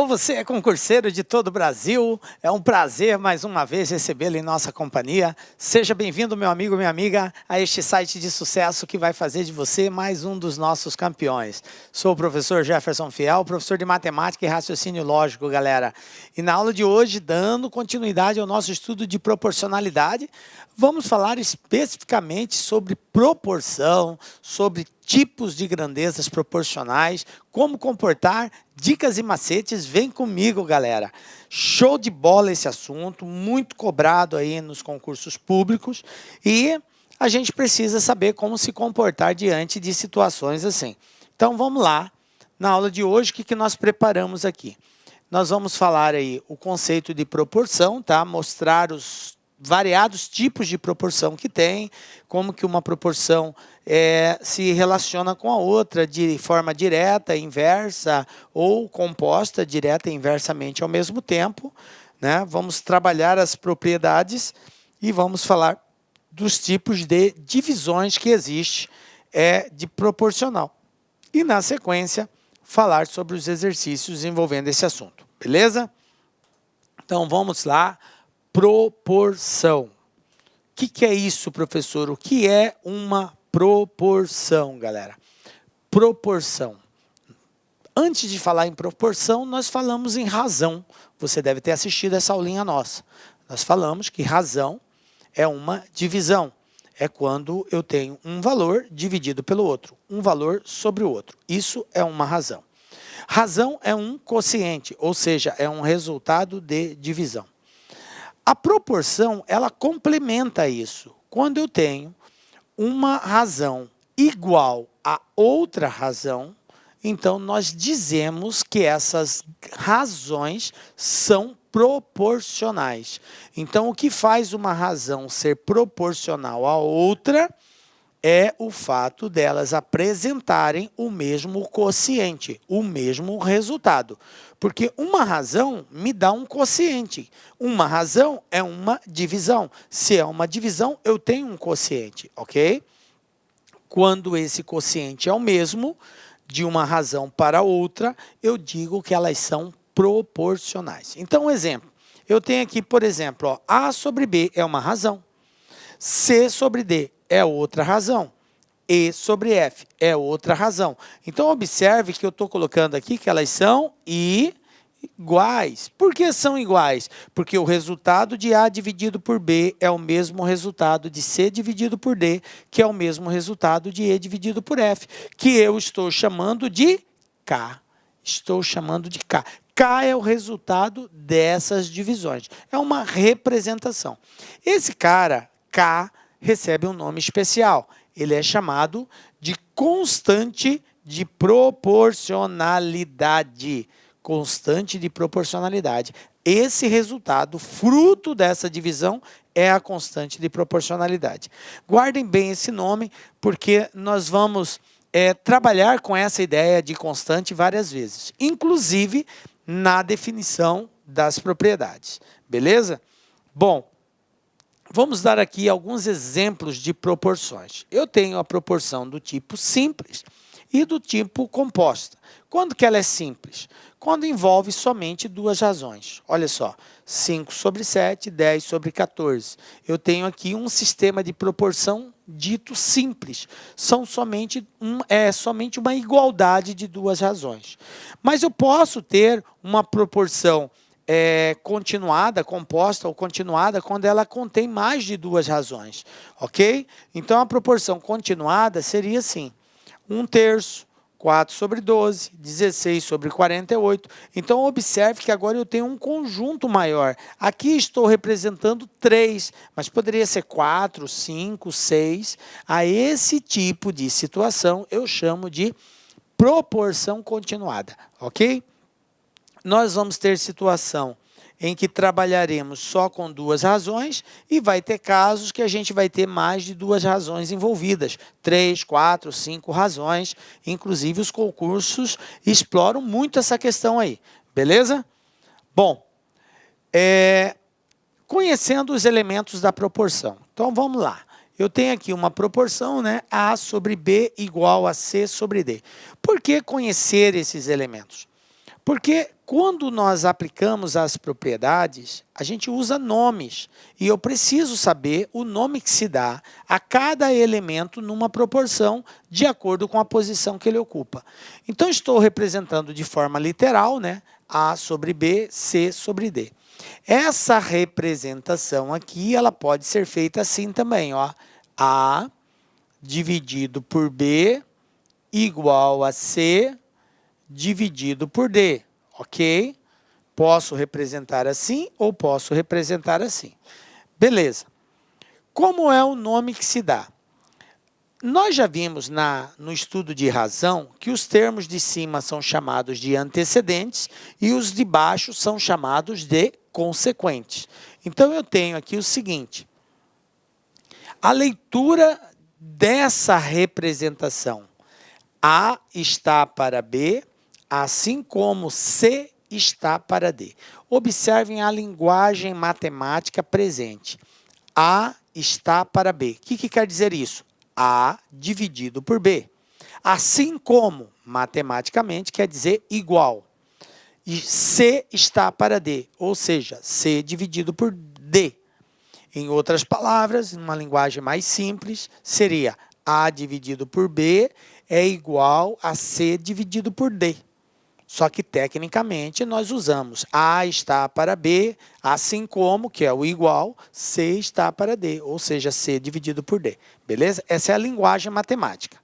Você é concurseiro de todo o Brasil, é um prazer mais uma vez recebê-lo em nossa companhia. Seja bem-vindo, meu amigo, minha amiga, a este site de sucesso que vai fazer de você mais um dos nossos campeões. Sou o professor Jefferson Fiel, professor de matemática e raciocínio lógico, galera. E na aula de hoje, dando continuidade ao nosso estudo de proporcionalidade, vamos falar especificamente sobre proporção, sobre tipos de grandezas proporcionais, como comportar, dicas e macetes. Vem comigo, galera. Show de bola esse assunto, muito cobrado aí nos concursos públicos e a gente precisa saber como se comportar diante de situações assim. Então vamos lá, na aula de hoje, o que nós preparamos aqui? Nós vamos falar aí o conceito de proporção, tá? Mostrar os variados tipos de proporção que tem, como que uma proporção se relaciona com a outra de forma direta, inversa ou composta direta e inversamente ao mesmo tempo, né? Vamos trabalhar as propriedades e vamos falar dos tipos de divisões que existe de proporcional. E na sequência, falar sobre os exercícios envolvendo esse assunto, beleza? Então vamos lá. Proporção. O que é isso, professor? O que é uma proporção, galera? Proporção. Antes de falar em proporção, nós falamos em razão. Você deve ter assistido essa aulinha nossa. Nós falamos que razão é uma divisão. É quando eu tenho um valor dividido pelo outro. Um valor sobre o outro. Isso é uma razão. Razão é um quociente, ou seja, é um resultado de divisão. A proporção, ela complementa isso. Quando eu tenho uma razão igual a outra razão, então nós dizemos que essas razões são proporcionais. Então, o que faz uma razão ser proporcional à outra é o fato delas apresentarem o mesmo quociente, o mesmo resultado. Porque uma razão me dá um quociente. Uma razão é uma divisão. Se é uma divisão, eu tenho um quociente, ok? Quando esse quociente é o mesmo, de uma razão para outra, eu digo que elas são proporcionais. Então, um exemplo. Eu tenho aqui, por exemplo, ó, A sobre B é uma razão. C sobre D é outra razão. E sobre F é outra razão. Então, observe que eu estou colocando aqui que elas são iguais. Por que são iguais? Porque o resultado de A dividido por B é o mesmo resultado de C dividido por D, que é o mesmo resultado de E dividido por F, que eu estou chamando de K. Estou chamando de K. K é o resultado dessas divisões. É uma representação. Esse cara, K, recebe um nome especial. Ele é chamado de constante de proporcionalidade. Constante de proporcionalidade. Esse resultado, fruto dessa divisão, é a constante de proporcionalidade. Guardem bem esse nome, porque nós vamos trabalhar com essa ideia de constante várias vezes, inclusive na definição das propriedades. Beleza? Bom, vamos dar aqui alguns exemplos de proporções. Eu tenho a proporção do tipo simples e do tipo composta. Quando que ela é simples? Quando envolve somente duas razões. Olha só, 5 sobre 7, 10 sobre 14. Eu tenho aqui um sistema de proporção dito simples. É somente uma igualdade de duas razões. Mas eu posso ter uma proporção continuada, composta ou continuada, quando ela contém mais de duas razões, ok? Então, a proporção continuada seria assim, 1/3, 4 sobre 12, 16 sobre 48. Então, observe que agora eu tenho um conjunto maior. Aqui estou representando 3, mas poderia ser 4, 5, 6. A esse tipo de situação eu chamo de proporção continuada, ok? Nós vamos ter situação em que trabalharemos só com duas razões e vai ter casos que a gente vai ter mais de duas razões envolvidas, 3, 4, 5 razões, inclusive os concursos exploram muito essa questão aí, beleza? Bom, conhecendo os elementos da proporção, então vamos lá. Eu tenho aqui uma proporção, né? A sobre B igual a C sobre D. Por que conhecer esses elementos? Porque Quando nós aplicamos as propriedades, a gente usa nomes. E eu preciso saber o nome que se dá a cada elemento numa proporção de acordo com a posição que ele ocupa. Então, estou representando de forma literal, né? A sobre B, C sobre D. Essa representação aqui, ela pode ser feita assim também, ó. A dividido por B igual a C dividido por D. Ok? Posso representar assim ou posso representar assim. Beleza. Como é o nome que se dá? Nós já vimos no estudo de razão que os termos de cima são chamados de antecedentes e os de baixo são chamados de consequentes. Então, eu tenho aqui o seguinte. A leitura dessa representação. A está para B, assim como C está para D. Observem a linguagem matemática presente. A está para B. O que quer dizer isso? A dividido por B. Assim como, matematicamente, quer dizer igual. E C está para D, ou seja, C dividido por D. Em outras palavras, numa linguagem mais simples, seria A dividido por B é igual a C dividido por D. Só que, tecnicamente, nós usamos A está para B, assim como, que é o igual, C está para D, ou seja, C dividido por D. Beleza? Essa é a linguagem matemática.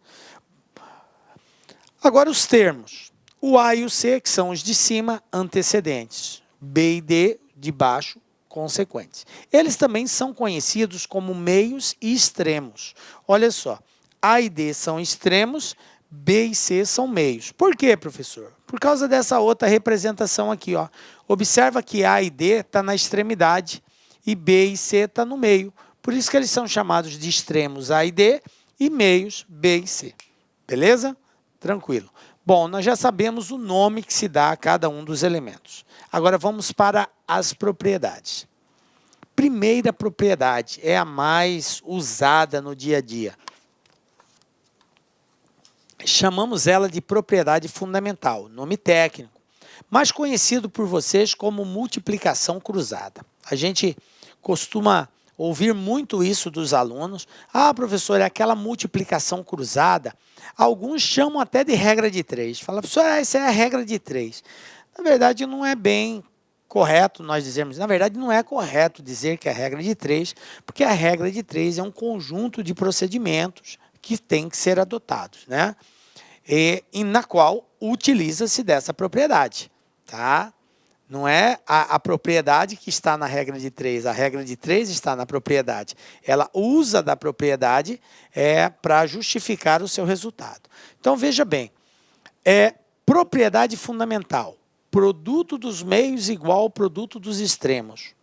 Agora, os termos. O A e o C, que são os de cima, antecedentes. B e D, de baixo, consequentes. Eles também são conhecidos como meios e extremos. Olha só, A e D são extremos, B e C são meios. Por quê, professor? Por causa dessa outra representação aqui, ó. Observa que A e D está na extremidade e B e C está no meio. Por isso que eles são chamados de extremos A e D e meios B e C. Beleza? Tranquilo. Bom, nós já sabemos o nome que se dá a cada um dos elementos. Agora vamos para as propriedades. Primeira propriedade é a mais usada no dia a dia. Chamamos ela de propriedade fundamental, nome técnico, mais conhecido por vocês como multiplicação cruzada. A gente costuma ouvir muito isso dos alunos. Ah, professor, é aquela multiplicação cruzada. Alguns chamam até de regra de 3. Fala, professor, essa é a regra de 3. Na verdade, não é bem correto nós dizermos. Na verdade, não é correto dizer que é a regra de 3, porque a regra de 3 é um conjunto de procedimentos que tem que ser adotados, né? E na qual utiliza-se dessa propriedade, tá? Não é a propriedade que está na regra de 3, a regra de 3 está na propriedade. Ela usa da propriedade para justificar o seu resultado. Então, veja bem, propriedade fundamental, produto dos meios igual ao produto dos extremos.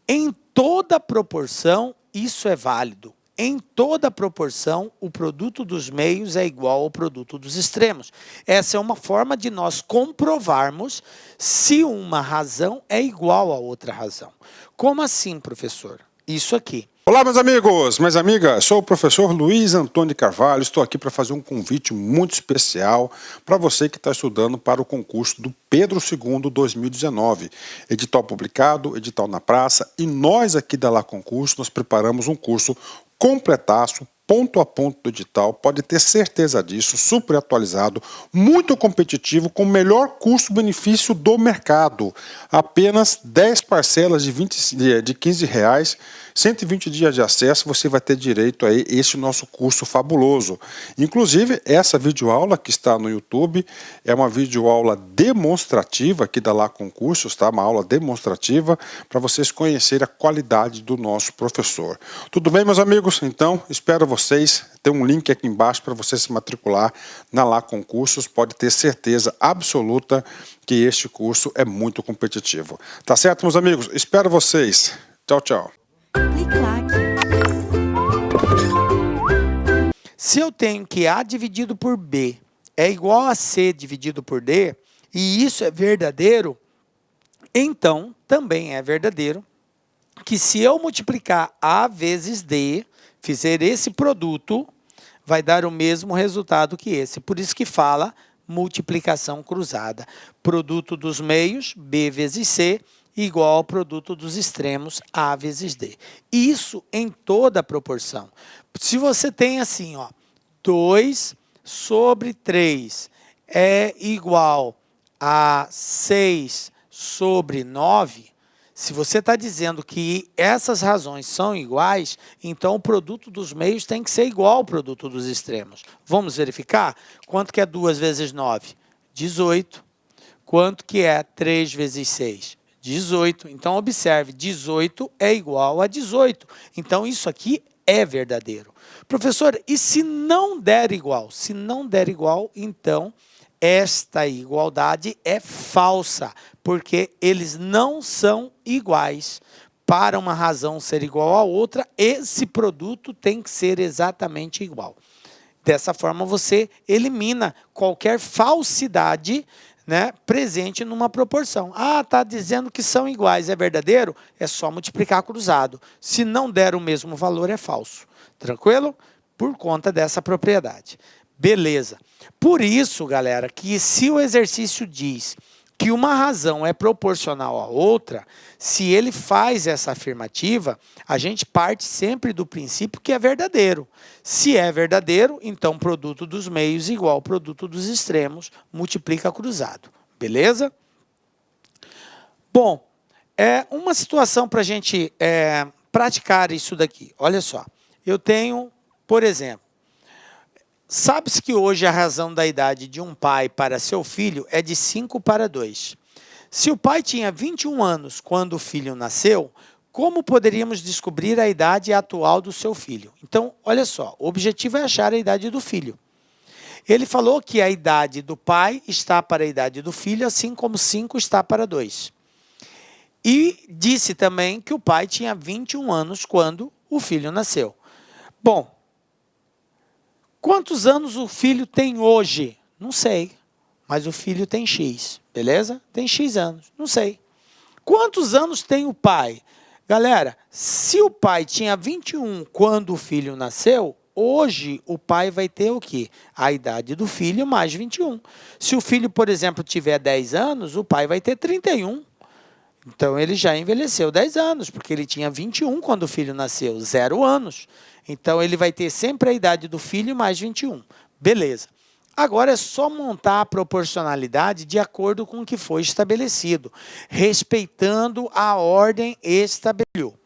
Em toda proporção, isso é válido. Em toda proporção, o produto dos meios é igual ao produto dos extremos. Essa é uma forma de nós comprovarmos se uma razão é igual a outra razão. Como assim, professor? Isso aqui. Olá, meus amigos, minhas amigas, sou o professor Luiz Antônio de Carvalho, estou aqui para fazer um convite muito especial para você que está estudando para o concurso do Pedro II 2019. Edital publicado, edital na praça, e nós aqui da Lá Concurso, nós preparamos um curso completaço, ponto a ponto do edital, pode ter certeza disso, super atualizado, muito competitivo, com o melhor custo-benefício do mercado. Apenas 10 parcelas de R$15, 120 dias de acesso, você vai ter direito a esse nosso curso fabuloso. Inclusive, essa videoaula que está no YouTube é uma videoaula demonstrativa aqui da Lá Concursos, tá? Uma aula demonstrativa para vocês conhecerem a qualidade do nosso professor. Tudo bem, meus amigos? Então, espero vocês. Tem um link aqui embaixo para você se matricular na Lá Concursos. Pode ter certeza absoluta que este curso é muito competitivo. Tá certo, meus amigos? Espero vocês. Tchau, tchau. Se eu tenho que A dividido por B é igual a C dividido por D, e isso é verdadeiro, então também é verdadeiro que se eu multiplicar A vezes D, fizer esse produto, vai dar o mesmo resultado que esse. Por isso que fala multiplicação cruzada. Produto dos meios, B vezes C, igual ao produto dos extremos, A vezes D. Isso em toda a proporção. Se você tem assim, ó, 2 sobre 3 é igual a 6 sobre 9, se você está dizendo que essas razões são iguais, então o produto dos meios tem que ser igual ao produto dos extremos. Vamos verificar? Quanto que é 2 vezes 9? 18. Quanto que é 3 vezes 6? 18. Então, observe, 18 é igual a 18. Então, isso aqui é verdadeiro. Professor, e se não der igual? Se não der igual, então, esta igualdade é falsa, porque eles não são iguais. Para uma razão ser igual a outra, esse produto tem que ser exatamente igual. Dessa forma, você elimina qualquer falsidade, né, presente numa proporção. Ah, está dizendo que são iguais, é verdadeiro? É só multiplicar cruzado. Se não der o mesmo valor, é falso. Tranquilo? Por conta dessa propriedade. Beleza. Por isso, galera, que se o exercício diz que uma razão é proporcional à outra, se ele faz essa afirmativa, a gente parte sempre do princípio que é verdadeiro. Se é verdadeiro, então produto dos meios igual ao produto dos extremos, multiplica cruzado. Beleza? Bom, uma situação para a gente praticar isso daqui. Olha só, eu tenho, por exemplo, sabe-se que hoje a razão da idade de um pai para seu filho é de 5 para 2. Se o pai tinha 21 anos quando o filho nasceu, como poderíamos descobrir a idade atual do seu filho? Então, olha só, o objetivo é achar a idade do filho. Ele falou que a idade do pai está para a idade do filho, assim como 5 está para 2. E disse também que o pai tinha 21 anos quando o filho nasceu. Bom, quantos anos o filho tem hoje? Não sei, mas o filho tem X, beleza? Tem X anos, não sei. Quantos anos tem o pai? Galera, se o pai tinha 21 quando o filho nasceu, hoje o pai vai ter o quê? A idade do filho mais 21. Se o filho, por exemplo, tiver 10 anos, o pai vai ter 31. Então, ele já envelheceu 10 anos, porque ele tinha 21 quando o filho nasceu, 0 anos. Então, ele vai ter sempre a idade do filho mais 21. Beleza. Agora é só montar a proporcionalidade de acordo com o que foi estabelecido, respeitando a ordem estabelecida.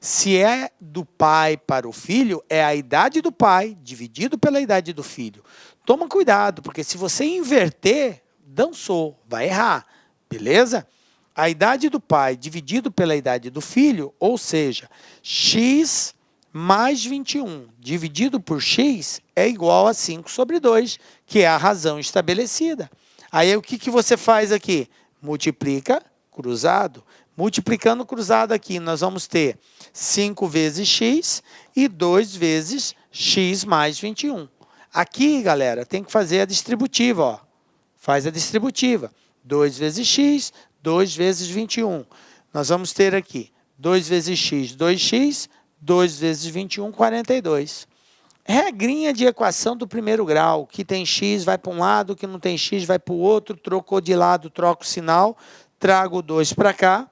Se é do pai para o filho, é a idade do pai dividido pela idade do filho. Toma cuidado, porque se você inverter, dançou, vai errar. Beleza? A idade do pai dividido pela idade do filho, ou seja, x mais 21 dividido por x é igual a 5 sobre 2, que é a razão estabelecida. Aí o que você faz aqui? Multiplica cruzado. Multiplicando cruzado aqui, nós vamos ter 5 vezes x e 2 vezes x mais 21. Aqui, galera, tem que fazer a distributiva. Ó. Faz a distributiva. 2 vezes x, 2 vezes 21. Nós vamos ter aqui 2 vezes x, 2x, 2 vezes 21, 42. Regrinha de equação do primeiro grau. Que tem x vai para um lado, que não tem x vai para o outro. Trocou de lado, troca o sinal. Trago o 2 para cá.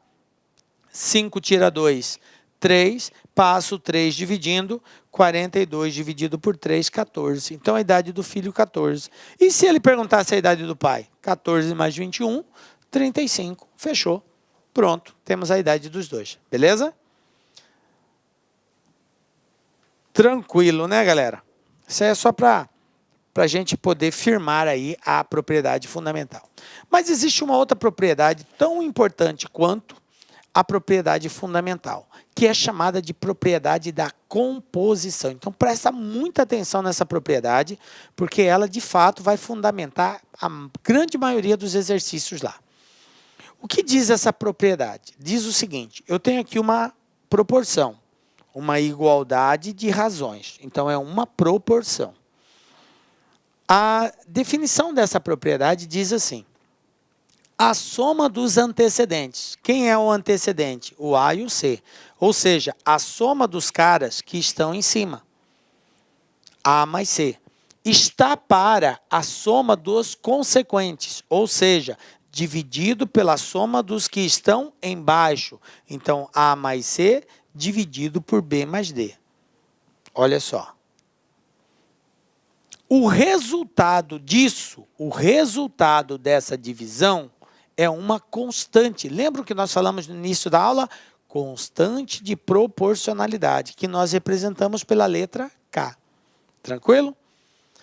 5 tira 2, 3. Passo 3 dividindo. 42 dividido por 3, 14. Então, a idade do filho, 14. E se ele perguntasse a idade do pai? 14 mais 21, 35. Fechou. Pronto. Temos a idade dos dois. Beleza? Tranquilo, né, galera? Isso é só para a gente poder firmar aí a propriedade fundamental. Mas existe uma outra propriedade tão importante quanto a propriedade fundamental, que é chamada de propriedade da composição. Então, presta muita atenção nessa propriedade, porque ela, de fato, vai fundamentar a grande maioria dos exercícios lá. O que diz essa propriedade? Diz o seguinte, eu tenho aqui uma proporção, uma igualdade de razões. Então, é uma proporção. A definição dessa propriedade diz assim, a soma dos antecedentes. Quem é o antecedente? O A e o C. Ou seja, a soma dos caras que estão em cima. A mais C. está para a soma dos consequentes, ou seja, dividido pela soma dos que estão embaixo. Então, A mais C dividido por B mais D. Olha só. O resultado disso, o resultado dessa divisão é uma constante. Lembra que nós falamos no início da aula? Constante de proporcionalidade, que nós representamos pela letra K. Tranquilo?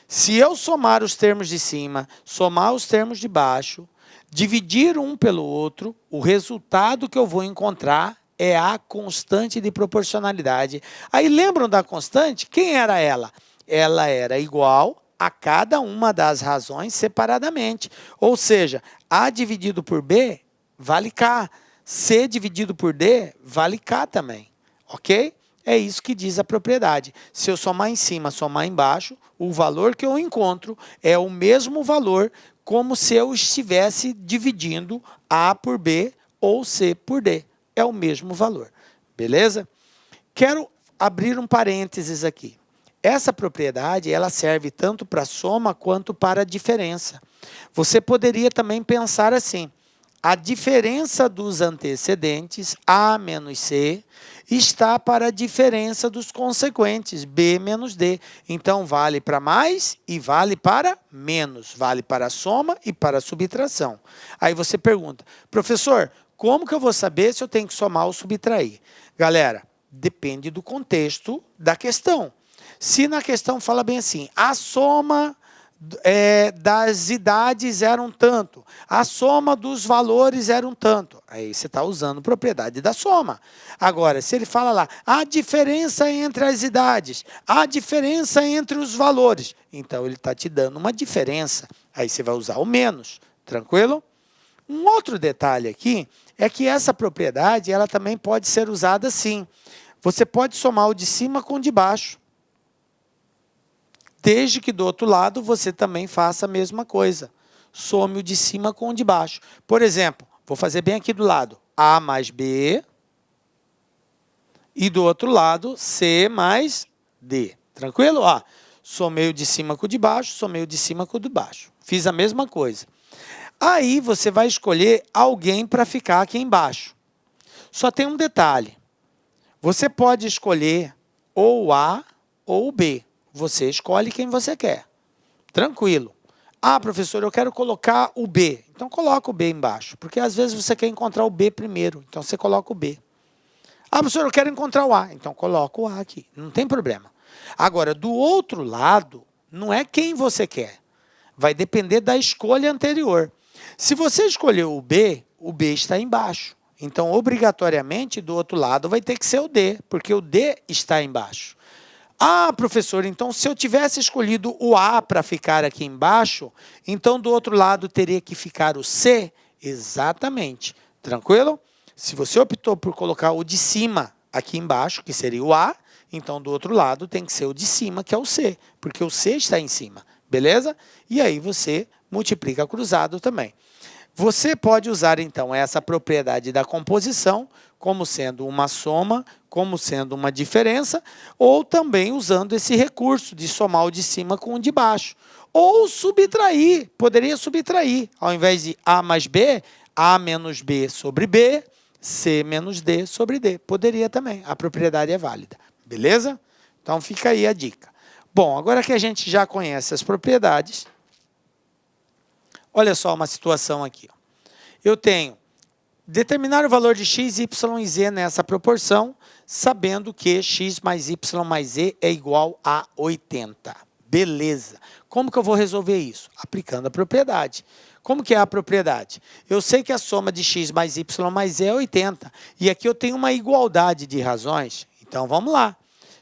Se eu somar os termos de cima, somar os termos de baixo, dividir um pelo outro, o resultado que eu vou encontrar é a constante de proporcionalidade. Aí lembram da constante? Quem era ela? Ela era igual a cada uma das razões separadamente. Ou seja, A dividido por B vale K. C dividido por D vale K também. Ok? É isso que diz a propriedade. Se eu somar em cima, somar embaixo, o valor que eu encontro é o mesmo valor como se eu estivesse dividindo A por B ou C por D. É o mesmo valor. Beleza? Quero abrir um parênteses aqui. Essa propriedade, ela serve tanto para soma quanto para diferença. Você poderia também pensar assim: a diferença dos antecedentes, A menos C, está para a diferença dos consequentes, B menos D. Então, vale para mais e vale para menos. Vale para a soma e para a subtração. Aí você pergunta: professor, como que eu vou saber se eu tenho que somar ou subtrair? Galera, depende do contexto da questão. Se na questão fala bem assim, a soma das idades era um tanto, a soma dos valores era um tanto, aí você está usando propriedade da soma. Agora, se ele fala lá, a diferença entre as idades, a diferença entre os valores, então ele está te dando uma diferença, aí você vai usar o menos, tranquilo? Um outro detalhe aqui é que essa propriedade ela também pode ser usada assim. Você pode somar o de cima com o de baixo, desde que do outro lado você também faça a mesma coisa. Some o de cima com o de baixo. Por exemplo, vou fazer bem aqui do lado, A mais B, e do outro lado, C mais D. Tranquilo? Ó, somei o de cima com o de baixo, somei o de cima com o de baixo. Fiz a mesma coisa. Aí você vai escolher alguém para ficar aqui embaixo. Só tem um detalhe. Você pode escolher ou o A ou o B. Você escolhe quem você quer. Tranquilo. Ah, professor, eu quero colocar o B. Então, coloca o B embaixo. Porque, às vezes, você quer encontrar o B primeiro. Então, você coloca o B. Ah, professor, eu quero encontrar o A. Então, coloca o A aqui. Não tem problema. Agora, do outro lado, não é quem você quer. Vai depender da escolha anterior. Se você escolheu o B está embaixo. Então, obrigatoriamente, do outro lado vai ter que ser o D, porque o D está embaixo. Ah, professor, então se eu tivesse escolhido o A para ficar aqui embaixo, então do outro lado teria que ficar o C? Exatamente. Tranquilo? Se você optou por colocar o de cima aqui embaixo, que seria o A, então do outro lado tem que ser o de cima, que é o C, porque o C está em cima. Beleza? E aí você multiplica cruzado também. Você pode usar, então, essa propriedade da composição como sendo uma soma, como sendo uma diferença, ou também usando esse recurso de somar o de cima com o de baixo. Ou subtrair, poderia subtrair. Ao invés de A mais B, A menos B sobre B, C menos D sobre D. Poderia também, a propriedade é válida. Beleza? Então, fica aí a dica. Bom, agora que a gente já conhece as propriedades, olha só uma situação aqui. Eu tenho determinar o valor de x, y e z nessa proporção, sabendo que x mais y mais z é igual a 80. Beleza. Como que eu vou resolver isso? Aplicando a propriedade. Como que é a propriedade? Eu sei que a soma de x mais y mais z é 80. E aqui eu tenho uma igualdade de razões. Então, vamos lá.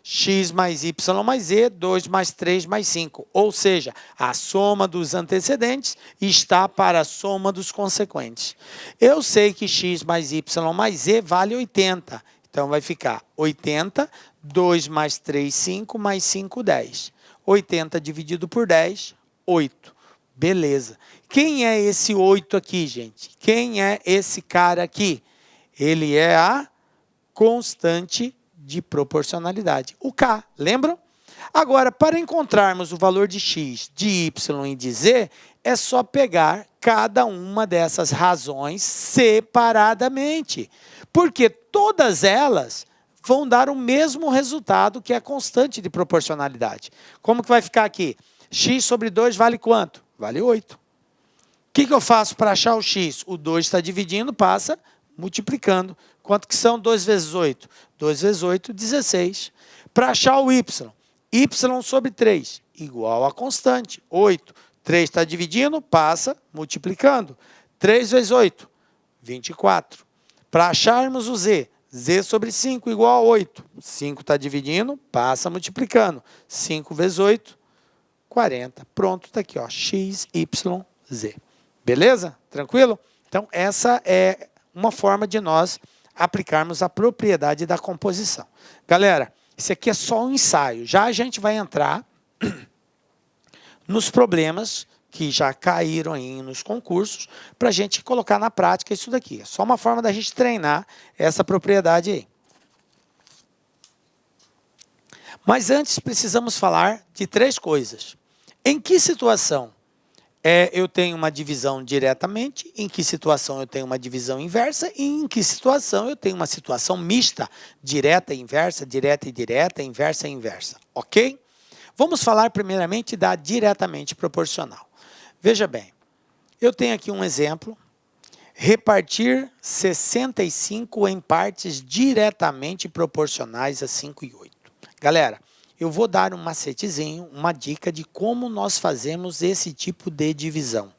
X mais y mais z, 2 mais 3 mais 5. Ou seja, a soma dos antecedentes está para a soma dos consequentes. Eu sei que x mais y mais z vale 80. Então, vai ficar 80, 2 mais 3, 5, mais 5, 10. 80 dividido por 10, 8. Beleza. Quem é esse 8 aqui, gente? Quem é esse cara aqui? Ele é a constante de proporcionalidade. O K, lembram? Agora, para encontrarmos o valor de x, de y e de z, é só pegar cada uma dessas razões separadamente, porque todas elas vão dar o mesmo resultado, que é a constante de proporcionalidade. Como que vai ficar aqui? X sobre 2 vale quanto? Vale 8. O que eu faço para achar o x? O 2 está dividindo, passa multiplicando. Quanto que são 2 vezes 8? 2 vezes 8, 16. Para achar o y, y sobre 3, igual a constante, 8. 3 está dividindo, passa multiplicando. 3 vezes 8, 24. Para acharmos o z, z sobre 5 igual a 8. 5 está dividindo, passa multiplicando. 5 vezes 8, 40. Pronto, está aqui, ó, x, y, z. Beleza? Tranquilo? Então, essa é uma forma de nós aplicarmos a propriedade da composição. Galera, isso aqui é só um ensaio. Já a gente vai entrar nos problemas que já caíram aí nos concursos, para a gente colocar na prática isso daqui. É só uma forma da gente treinar essa propriedade aí. Mas antes precisamos falar de 3 coisas. Em que situação eu tenho uma divisão diretamente, em que situação eu tenho uma divisão inversa e em que situação eu tenho uma situação mista, direta e inversa, inversa e inversa, ok? Vamos falar primeiramente da diretamente proporcional. Veja bem, eu tenho aqui um exemplo, repartir 65 em partes diretamente proporcionais a 5 e 8. Galera, eu vou dar um macetezinho, uma dica de como nós fazemos esse tipo de divisão,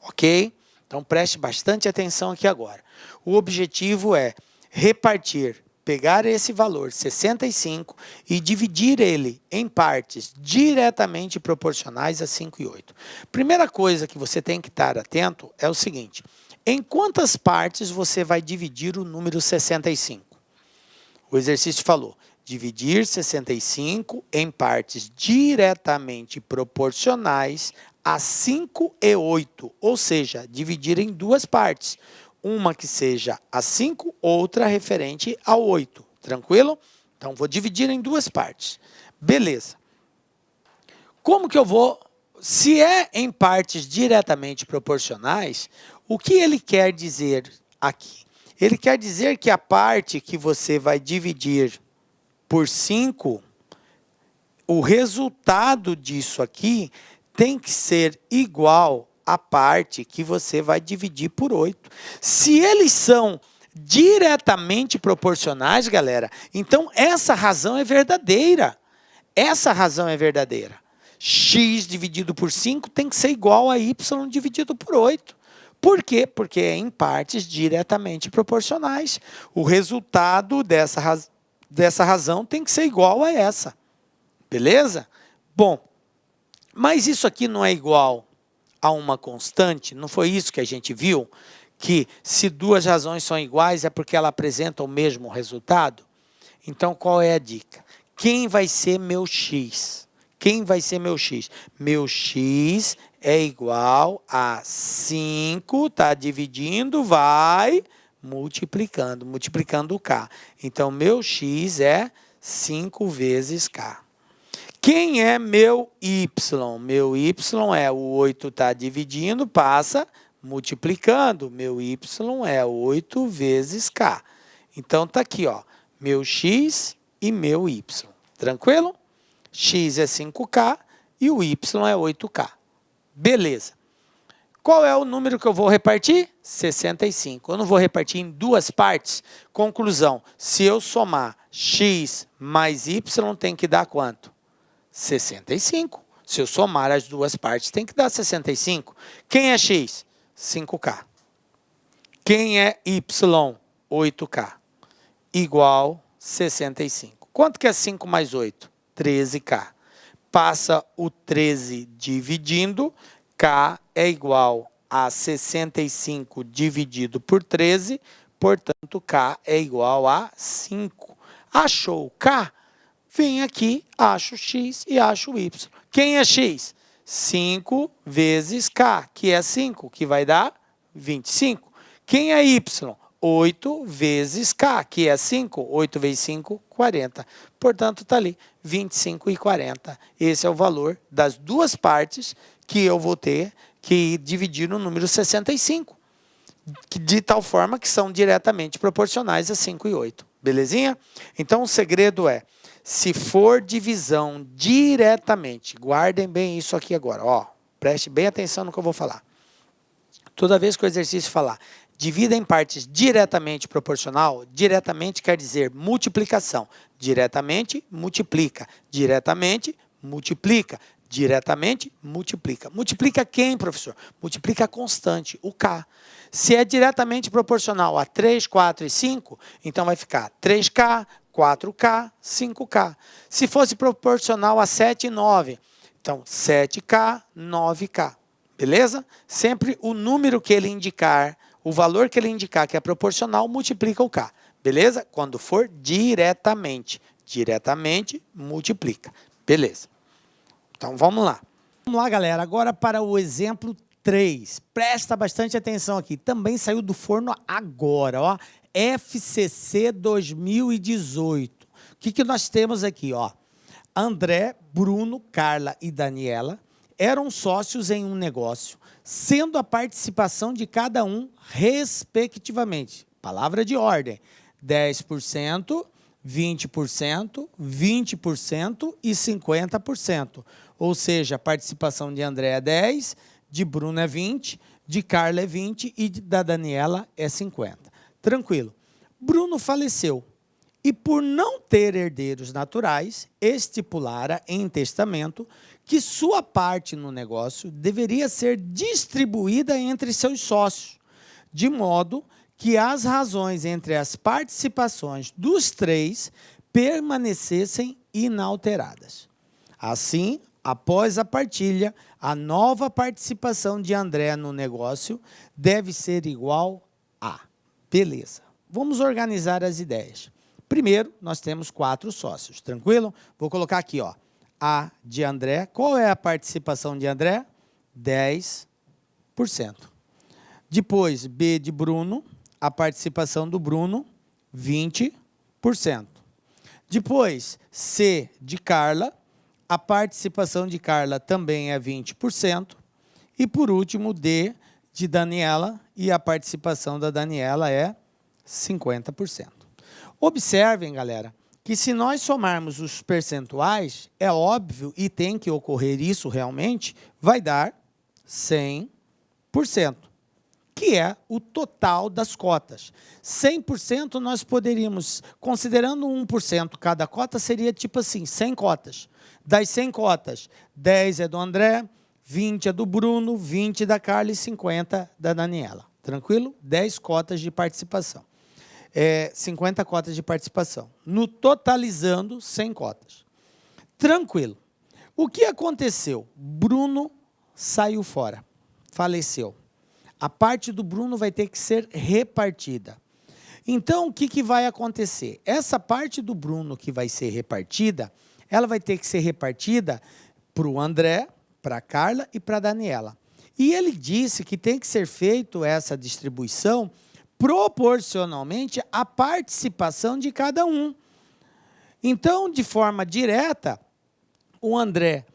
ok? Então preste bastante atenção aqui agora. O objetivo é repartir, pegar esse valor 65 e dividir ele em partes diretamente proporcionais a 5 e 8. Primeira coisa que você tem que estar atento é o seguinte: em quantas partes você vai dividir o número 65? O exercício falou: dividir 65 em partes diretamente proporcionais a 5 e 8, ou seja, dividir em 2 partes. Uma que seja a 5, outra referente a 8. Tranquilo? Então, vou dividir em 2 partes. Beleza. Como que eu vou... Se é em partes diretamente proporcionais, o que ele quer dizer aqui? Ele quer dizer que a parte que você vai dividir por 5, o resultado disso aqui tem que ser igual à parte que você vai dividir por 8. Se eles são diretamente proporcionais, galera, então essa razão é verdadeira. Essa razão é verdadeira. X dividido por 5 tem que ser igual a y dividido por 8. Por quê? Porque é em partes diretamente proporcionais. O resultado dessa razão tem que ser igual a essa. Beleza? Bom, mas isso aqui não é igual a uma constante? Não foi isso que a gente viu? Que se 2 razões são iguais é porque ela apresenta o mesmo resultado? Então, qual é a dica? Quem vai ser meu x? Quem vai ser meu x? Meu x é igual a 5, está dividindo, vai multiplicando, multiplicando o k. Então, meu x é 5 vezes k. Quem é meu y? Meu y é o 8 está dividindo, passa multiplicando. Meu y é 8 vezes k. Então, está aqui, ó, meu x e meu y. Tranquilo? X é 5k e o y é 8k. Beleza. Qual é o número que eu vou repartir? 65. Eu não vou repartir em 2 partes? Conclusão, se eu somar x mais y, tem que dar quanto? 65. Se eu somar as 2 partes, tem que dar 65. Quem é x? 5k. Quem é y? 8k. Igual 65. Quanto que é 5 mais 8? 13k. Passa o 13 dividindo, k é igual a 65 dividido por 13, portanto, k é igual a 5. Achou k? Vem aqui, acho x e acho y. Quem é x? 5 vezes k, que é 5, que vai dar 25. Quem é y? 8 vezes K, que é 5. 8 vezes 5, 40. Portanto, está ali, 25,40. Esse é o valor das duas partes que eu vou ter que dividir no número 65. De tal forma que são diretamente proporcionais a 5 e 8. Belezinha? Então, o segredo é, se for divisão diretamente, guardem bem isso aqui agora, ó, preste bem atenção no que eu vou falar. Toda vez que o exercício falar, divida em partes diretamente proporcional, diretamente quer dizer multiplicação. Diretamente, multiplica. Diretamente, multiplica. Diretamente, multiplica. Multiplica quem, professor? Multiplica a constante, o K. Se é diretamente proporcional a 3, 4 e 5, então vai ficar 3K, 4K, 5K. Se fosse proporcional a 7 e 9, então 7K, 9K. Beleza? Sempre o número que ele indicar, o valor que ele indicar que é proporcional, multiplica o K. Beleza? Quando for diretamente. Diretamente, multiplica. Beleza. Então, vamos lá. Vamos lá, galera. Agora para o exemplo 3. Presta bastante atenção aqui. Também saiu do forno agora, ó. FCC 2018. O que nós temos aqui, ó? André, Bruno, Carla e Daniela eram sócios em um negócio, sendo a participação de cada um, respectivamente, palavra de ordem, 10%, 20%, 20% e 50%. Ou seja, a participação de André é 10%, de Bruno é 20%, de Carla é 20% e da Daniela é 50%. Tranquilo. Bruno faleceu e, por não ter herdeiros naturais, estipulara em testamento que sua parte no negócio deveria ser distribuída entre seus sócios, de modo que as razões entre as participações dos três permanecessem inalteradas. Assim, após a partilha, a nova participação de André no negócio deve ser igual a. Beleza. Vamos organizar as ideias. Primeiro, nós temos 4 sócios, tranquilo? Vou colocar aqui, ó, A de André. Qual é a participação de André? 10%. Depois, B de Bruno, a participação do Bruno, 20%. Depois, C de Carla, a participação de Carla também é 20%. E, por último, D de Daniela, e a participação da Daniela é 50%. Observem, galera, que se nós somarmos os percentuais, é óbvio, e tem que ocorrer isso realmente, vai dar 100%, que é o total das cotas. 100% nós poderíamos, considerando 1% cada cota, seria tipo assim, 100 cotas. Das 100 cotas, 10 é do André, 20 é do Bruno, 20 da Carla e 50 da Daniela. Tranquilo? 10 cotas de participação. 50 cotas de participação. No totalizando, 100 cotas. Tranquilo. O que aconteceu? Bruno saiu fora, faleceu. A parte do Bruno vai ter que ser repartida. Então, o que vai acontecer? Essa parte do Bruno que vai ser repartida, ela vai ter que ser repartida para o André, para a Carla e para a Daniela. E ele disse que tem que ser feito essa distribuição proporcionalmente à participação de cada um. Então, de forma direta, o André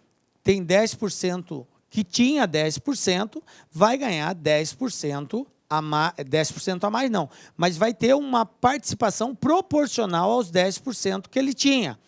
tem 10%, que tinha 10%, vai ganhar 10% a mais, 10% a mais não, mas vai ter uma participação proporcional aos 10% que ele tinha,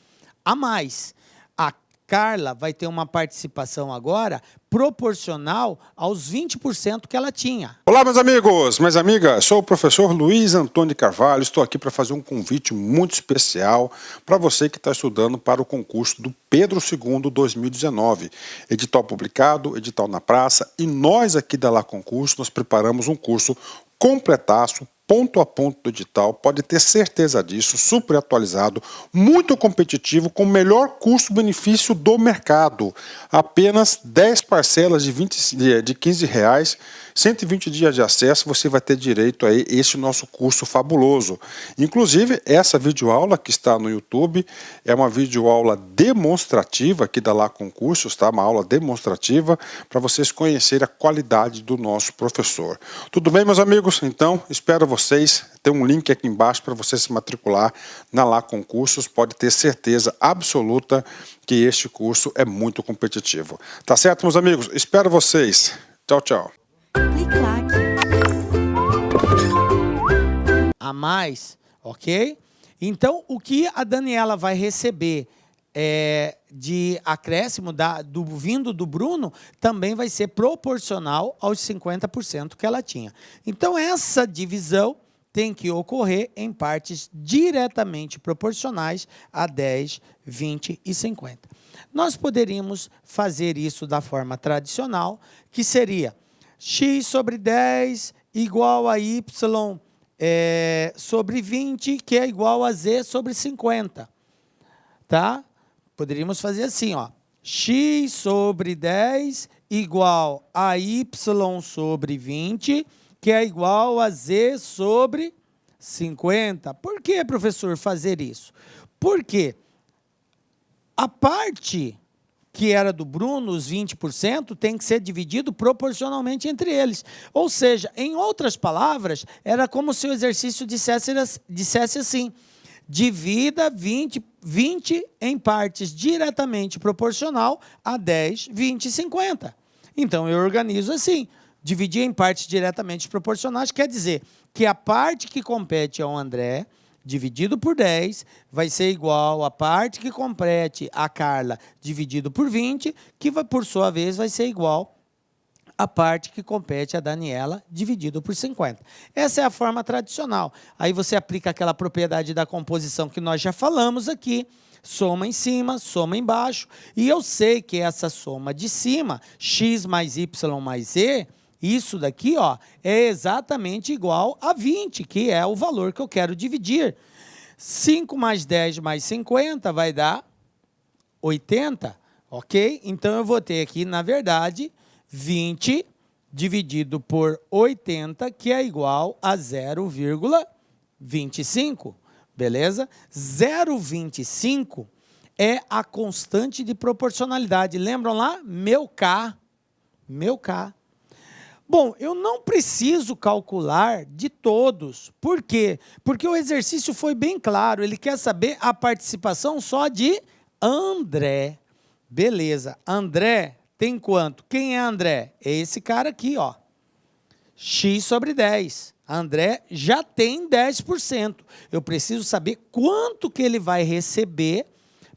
a mais. A Carla vai ter uma participação agora proporcional aos 20% que ela tinha. Olá, meus amigos, minhas amigas, sou o professor Luiz Antônio de Carvalho, estou aqui para fazer um convite muito especial para você que está estudando para o concurso do Pedro II 2019. Edital publicado, edital na praça, e nós aqui da Lá Concurso, nós preparamos um curso completaço, ponto a ponto do edital, pode ter certeza disso, super atualizado, muito competitivo, com o melhor custo-benefício do mercado. Apenas 10 parcelas de R$15, 120 dias de acesso, você vai ter direito a esse nosso curso fabuloso. Inclusive, essa videoaula que está no YouTube é uma videoaula demonstrativa aqui da Lá Concursos, tá? Uma aula demonstrativa para vocês conhecerem a qualidade do nosso professor. Tudo bem, meus amigos? Então, espero vocês vocês. Tem um link aqui embaixo para você se matricular na Lá Concursos. Pode ter certeza absoluta que este curso é muito competitivo. Tá certo, meus amigos? Espero vocês. Tchau, tchau. Clique lá. A mais, ok? Então, o que a Daniela vai receber de acréscimo vindo do Bruno também vai ser proporcional aos 50% que ela tinha. Então, essa divisão tem que ocorrer em partes diretamente proporcionais a 10, 20 e 50. Nós poderíamos fazer isso da forma tradicional, que seria x sobre 10 igual a y sobre 20, que é igual a z sobre 50. Tá? Poderíamos fazer assim, ó. X sobre 10 igual a y sobre 20, que é igual a z sobre 50. Por que, professor, fazer isso? Porque a parte que era do Bruno, os 20%, tem que ser dividido proporcionalmente entre eles. Ou seja, em outras palavras, era como se o exercício dissesse assim: divida 20 em partes diretamente proporcional a 10, 20 e 50. Então, eu organizo assim. Dividir em partes diretamente proporcionais quer dizer que a parte que compete ao André, dividido por 10, vai ser igual à parte que compete a Carla, dividido por 20, que, por sua vez, vai ser igual a parte que compete a Daniela, dividido por 50. Essa é a forma tradicional. Aí você aplica aquela propriedade da composição que nós já falamos aqui, soma em cima, soma embaixo, e eu sei que essa soma de cima, x mais y mais z, isso daqui, ó, é exatamente igual a 20, que é o valor que eu quero dividir. 5 mais 10 mais 50 vai dar 80, ok? Então, eu vou ter aqui, na verdade, 20 dividido por 80, que é igual a 0,25, beleza? 0,25 é a constante de proporcionalidade. Lembram lá? Meu K. Bom, eu não preciso calcular de todos. Por quê? Porque o exercício foi bem claro. Ele quer saber a participação só de André. Beleza. André tem quanto? Quem é André? É esse cara aqui, ó. X sobre 10. André já tem 10%. Eu preciso saber quanto que ele vai receber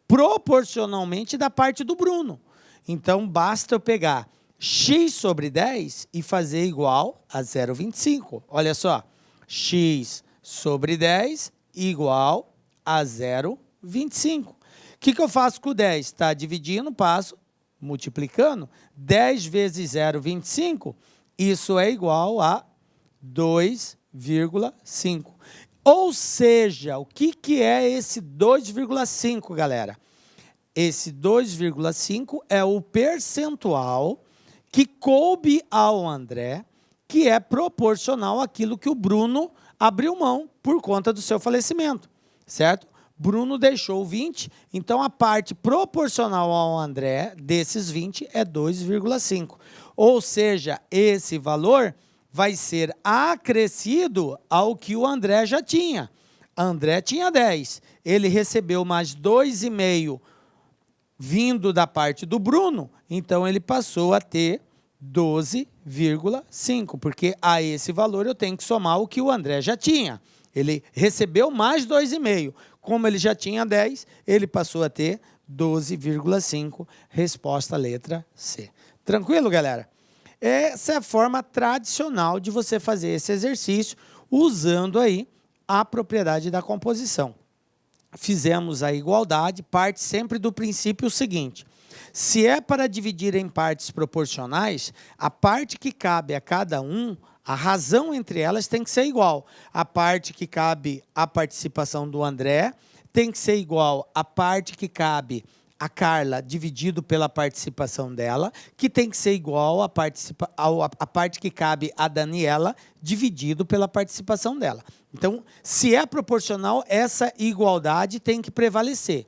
proporcionalmente da parte do Bruno. Então, basta eu pegar x sobre 10 e fazer igual a 0,25. Olha só, x sobre 10 igual a 0,25. O que eu faço com o 10? Está dividindo, passo multiplicando. 10 vezes 0,25, isso é igual a 2,5. Ou seja, o que é esse 2,5, galera? Esse 2,5 é o percentual que coube ao André, que é proporcional àquilo que o Bruno abriu mão por conta do seu falecimento, certo? Bruno deixou 20, então a parte proporcional ao André desses 20 é 2,5. Ou seja, esse valor vai ser acrescido ao que o André já tinha. André tinha 10, ele recebeu mais 2,5 vindo da parte do Bruno, então ele passou a ter 12,5, porque a esse valor eu tenho que somar o que o André já tinha. Ele recebeu mais 2,5. Como ele já tinha 10, ele passou a ter 12,5. Resposta letra C. Tranquilo, galera? Essa é a forma tradicional de você fazer esse exercício, usando aí a propriedade da composição. Fizemos a igualdade, parte sempre do princípio seguinte: se é para dividir em partes proporcionais, a parte que cabe a cada um, a razão entre elas tem que ser igual. A parte que cabe à participação do André tem que ser igual à parte que cabe a Carla dividido pela participação dela, que tem que ser igual à parte que cabe a Daniela dividido pela participação dela. Então, se é proporcional, essa igualdade tem que prevalecer.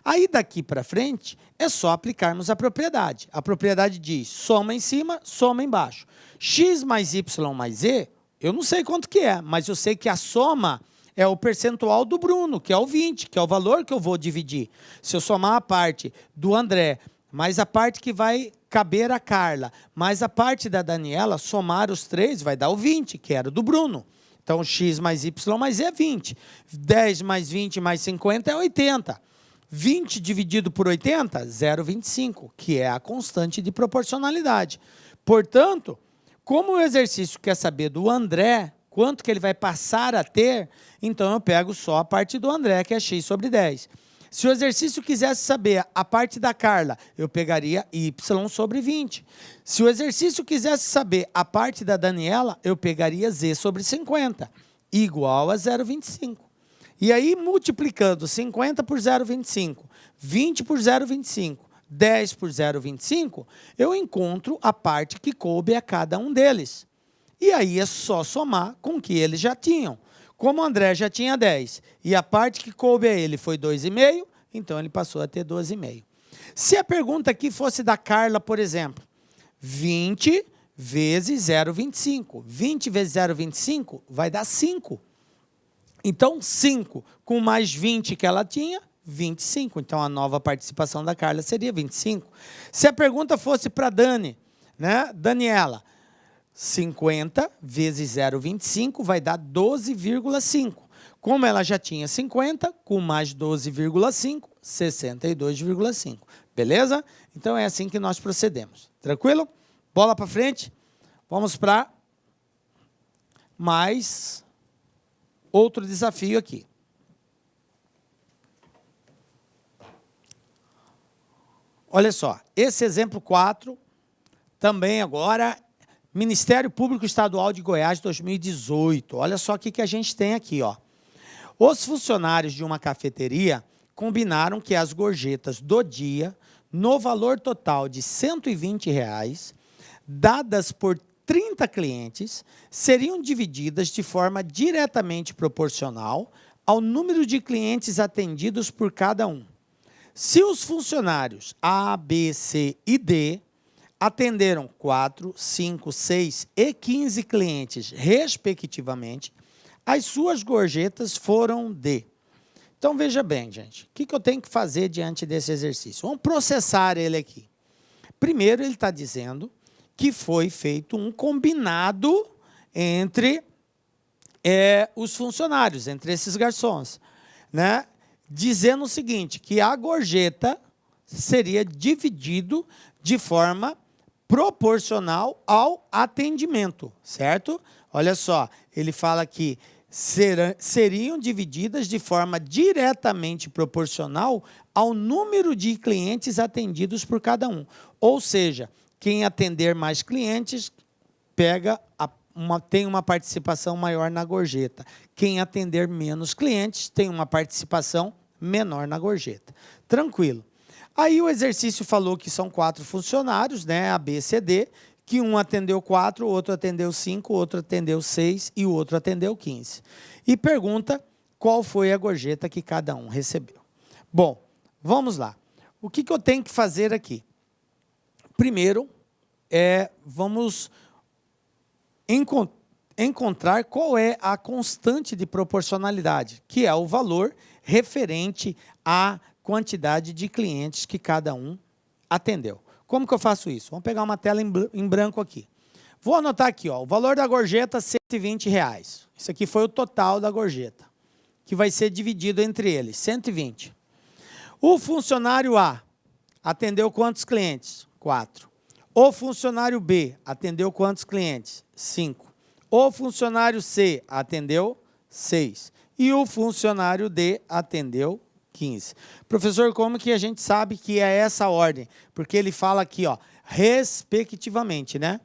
Aí, daqui para frente, é só aplicarmos a propriedade. A propriedade diz: soma em cima, soma embaixo. X mais y mais z, Eu não sei quanto que é, mas eu sei que a soma é o percentual do Bruno, que é o 20, que é o valor que eu vou dividir. Se eu somar a parte do André, mais a parte que vai caber a Carla, mais a parte da Daniela, somar os três vai dar o 20, que era do Bruno. Então, x mais y mais z é 20. 10 mais 20 mais 50 é 80. 20 dividido por 80, 0,25, que é a constante de proporcionalidade. Portanto, como o exercício quer saber do André, quanto que ele vai passar a ter, então eu pego só a parte do André, que é x sobre 10. Se o exercício quisesse saber a parte da Carla, eu pegaria y sobre 20. Se o exercício quisesse saber a parte da Daniela, eu pegaria z sobre 50, igual a 0,25. E aí, multiplicando 50 por 0,25, 20 por 0,25, 10 por 0,25, eu encontro a parte que coube a cada um deles. E aí é só somar com o que eles já tinham. Como o André já tinha 10 e a parte que coube a ele foi 2,5, então ele passou a ter 12,5. Se a pergunta aqui fosse da Carla, por exemplo, 20 vezes 0,25. 20 vezes 0,25 vai dar 5. Então, 5 com mais 20 que ela tinha, 25. Então, a nova participação da Carla seria 25. Se a pergunta fosse para a Dani, né? Daniela, 50 vezes 0,25 vai dar 12,5. Como ela já tinha 50, com mais 12,5, 62,5. Beleza? Então, é assim que nós procedemos. Tranquilo? Bola para frente. Vamos para mais outro desafio aqui. Olha só, esse exemplo 4, também agora, Ministério Público Estadual de Goiás, 2018. Olha só o que a gente tem aqui, ó. Os funcionários de uma cafeteria combinaram que as gorjetas do dia, no valor total de R$ 120, dadas por 30 clientes, seriam divididas de forma diretamente proporcional ao número de clientes atendidos por cada um. Se os funcionários A, B, C e D atenderam 4, 5, 6 e 15 clientes, respectivamente, as suas gorjetas foram de... Então, veja bem, gente, o que eu tenho que fazer diante desse exercício? Vamos processar ele aqui. Primeiro, ele está dizendo que foi feito um combinado entre os funcionários, entre esses garçons, né? Dizendo o seguinte, que a gorjeta seria dividido de forma proporcional ao atendimento, certo? Olha só, ele fala que seriam divididas de forma diretamente proporcional ao número de clientes atendidos por cada um. Ou seja, quem atender mais clientes tem uma participação maior na gorjeta. Quem atender menos clientes tem uma participação menor na gorjeta. Tranquilo. Aí o exercício falou que são 4 funcionários, né, A, B, C, D, que um atendeu 4, o outro atendeu 5, o outro atendeu 6 e o outro atendeu 15. E pergunta qual foi a gorjeta que cada um recebeu. Bom, vamos lá. O que eu tenho que fazer aqui? Primeiro, vamos encontrar qual é a constante de proporcionalidade, que é o valor referente à quantidade de clientes que cada um atendeu. Como que eu faço isso? Vamos pegar uma tela em branco aqui. Vou anotar aqui, ó, o valor da gorjeta, R$ 120. Isso aqui foi o total da gorjeta, que vai ser dividido entre eles, 120. O funcionário A atendeu quantos clientes? 4. O funcionário B atendeu quantos clientes? 5. O funcionário C atendeu 6. E o funcionário D atendeu 15. Professor, como que a gente sabe que é essa ordem? Porque ele fala aqui, ó, respectivamente, né?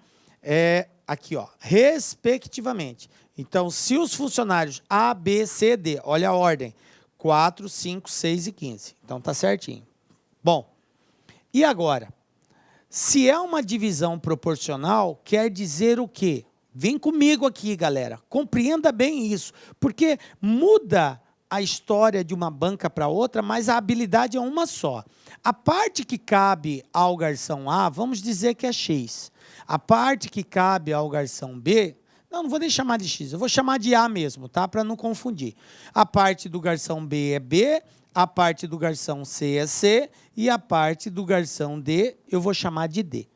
Aqui, ó, respectivamente. Então, se os funcionários A, B, C, D, olha a ordem, 4, 5, 6 e 15. Então, tá certinho. Bom, e agora? Se é uma divisão proporcional, quer dizer o quê? Vem comigo aqui, galera. Compreenda bem isso, porque muda a história de uma banca para outra, mas a habilidade é uma só. A parte que cabe ao garçom A, vamos dizer que é X. A parte que cabe ao garçom B, Não vou nem chamar de X, eu vou chamar de A mesmo, tá? Para não confundir. A parte do garçom B é B, a parte do garçom C é C e a parte do garçom D eu vou chamar de D.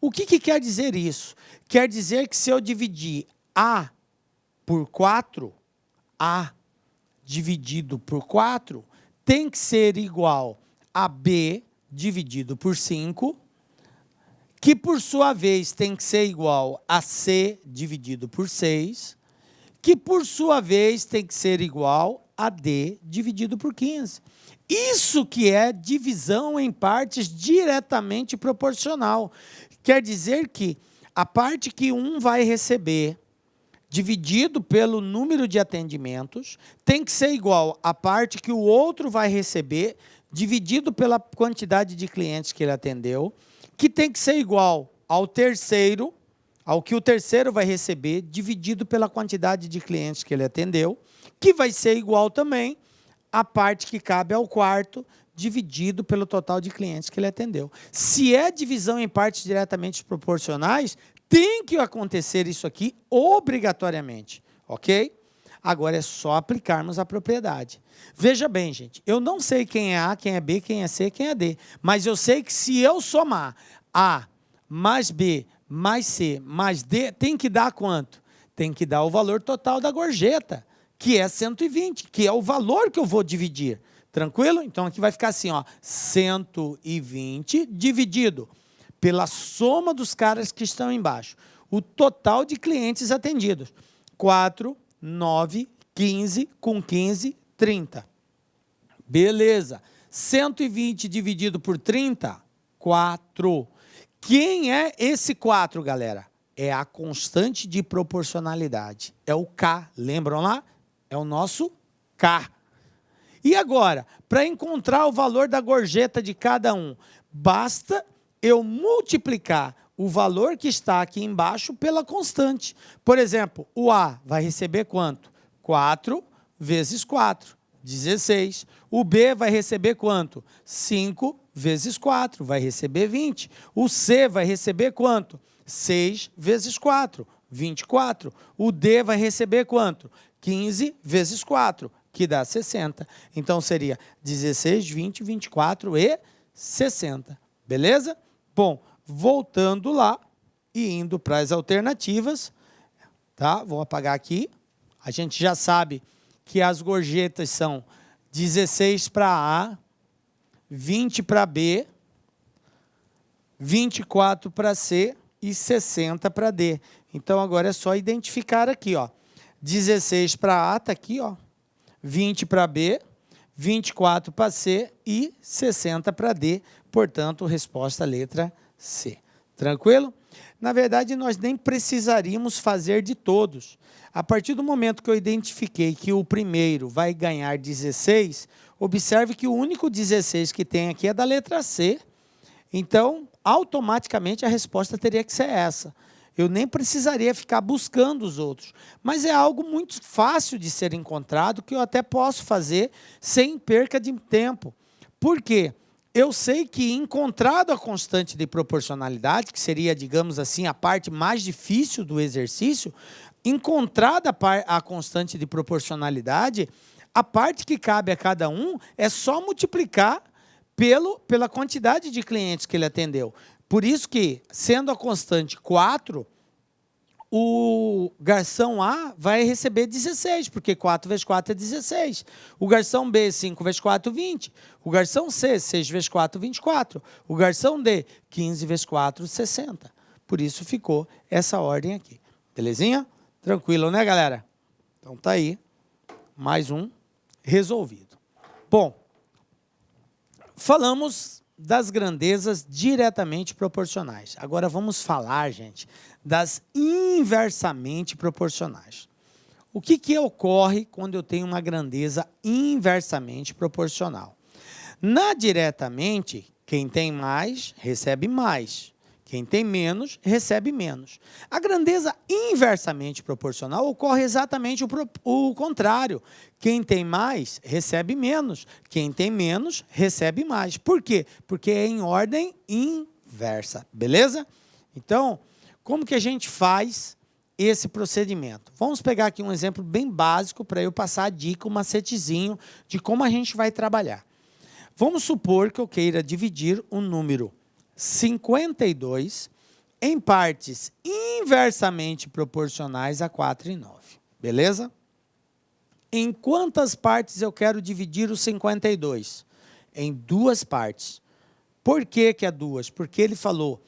O que quer dizer isso? Quer dizer que se eu dividir A por 4, A dividido por 4 tem que ser igual a B dividido por 5, que por sua vez tem que ser igual a C dividido por 6, que por sua vez tem que ser igual a D dividido por 15. Isso que é divisão em partes diretamente proporcional. Quer dizer que a parte que um vai receber, dividido pelo número de atendimentos, tem que ser igual à parte que o outro vai receber, dividido pela quantidade de clientes que ele atendeu, que tem que ser igual ao terceiro, ao que o terceiro vai receber, dividido pela quantidade de clientes que ele atendeu, que vai ser igual também à parte que cabe ao quarto, dividido pelo total de clientes que ele atendeu. Se é divisão em partes diretamente proporcionais, tem que acontecer isso aqui obrigatoriamente, ok? Agora é só aplicarmos a propriedade. Veja bem, gente, eu não sei quem é A, quem é B, quem é C, quem é D, mas eu sei que se eu somar A mais B mais C mais D, tem que dar quanto? Tem que dar o valor total da gorjeta, que é 120, que é o valor que eu vou dividir. Tranquilo? Então aqui vai ficar assim, ó, 120 dividido pela soma dos caras que estão embaixo. O total de clientes atendidos. 4, 9, 15, com 15, 30. Beleza. 120 dividido por 30, 4. Quem é esse 4, galera? É a constante de proporcionalidade. É o K. Lembram lá? É o nosso K. E agora, para encontrar o valor da gorjeta de cada um, basta eu multiplicar o valor que está aqui embaixo pela constante. Por exemplo, o A vai receber quanto? 4 vezes 4, 16. O B vai receber quanto? 5 vezes 4, vai receber 20. O C vai receber quanto? 6 vezes 4, 24. O D vai receber quanto? 15 vezes 4, que dá 60. Então, seria 16, 20, 24 e 60. Beleza? Bom, voltando lá e indo para as alternativas, tá? Vou apagar aqui. A gente já sabe que as gorjetas são 16 para A, 20 para B, 24 para C e 60 para D. Então, agora é só identificar aqui, ó. 16 para A está aqui, ó. 20 para B, 24 para C e 60 para D. Portanto, resposta letra C. Tranquilo? Na verdade, nós nem precisaríamos fazer de todos. A partir do momento que eu identifiquei que o primeiro vai ganhar 16, observe que o único 16 que tem aqui é da letra C. Então, automaticamente, a resposta teria que ser essa. Eu nem precisaria ficar buscando os outros. Mas é algo muito fácil de ser encontrado, que eu até posso fazer sem perca de tempo. Por quê? Eu sei que, encontrado a constante de proporcionalidade, que seria, digamos assim, a parte mais difícil do exercício, encontrada a constante de proporcionalidade, a parte que cabe a cada um é só multiplicar pela quantidade de clientes que ele atendeu. Por isso que, sendo a constante 4, o garçom A vai receber 16, porque 4 vezes 4 é 16. O garçom B, 5 vezes 4, 20. O garçom C, 6 vezes 4, 24. O garçom D, 15 vezes 4, 60. Por isso ficou essa ordem aqui. Belezinha? Tranquilo, né, galera? Então tá aí, mais um resolvido. Bom, falamos das grandezas diretamente proporcionais. Agora vamos falar, gente, das inversamente proporcionais. O que ocorre quando eu tenho uma grandeza inversamente proporcional? Na diretamente, quem tem mais, recebe mais. Quem tem menos, recebe menos. A grandeza inversamente proporcional ocorre exatamente o contrário. Quem tem mais, recebe menos. Quem tem menos, recebe mais. Por quê? Porque é em ordem inversa, beleza? Então, como que a gente faz esse procedimento. Vamos pegar aqui um exemplo bem básico para eu passar a dica, um macetezinho de como a gente vai trabalhar. Vamos supor que eu queira dividir o número 52 em partes inversamente proporcionais a 4 e 9. Beleza? Em quantas partes eu quero dividir o 52? Em 2 partes. Por que que é 2? Porque ele falou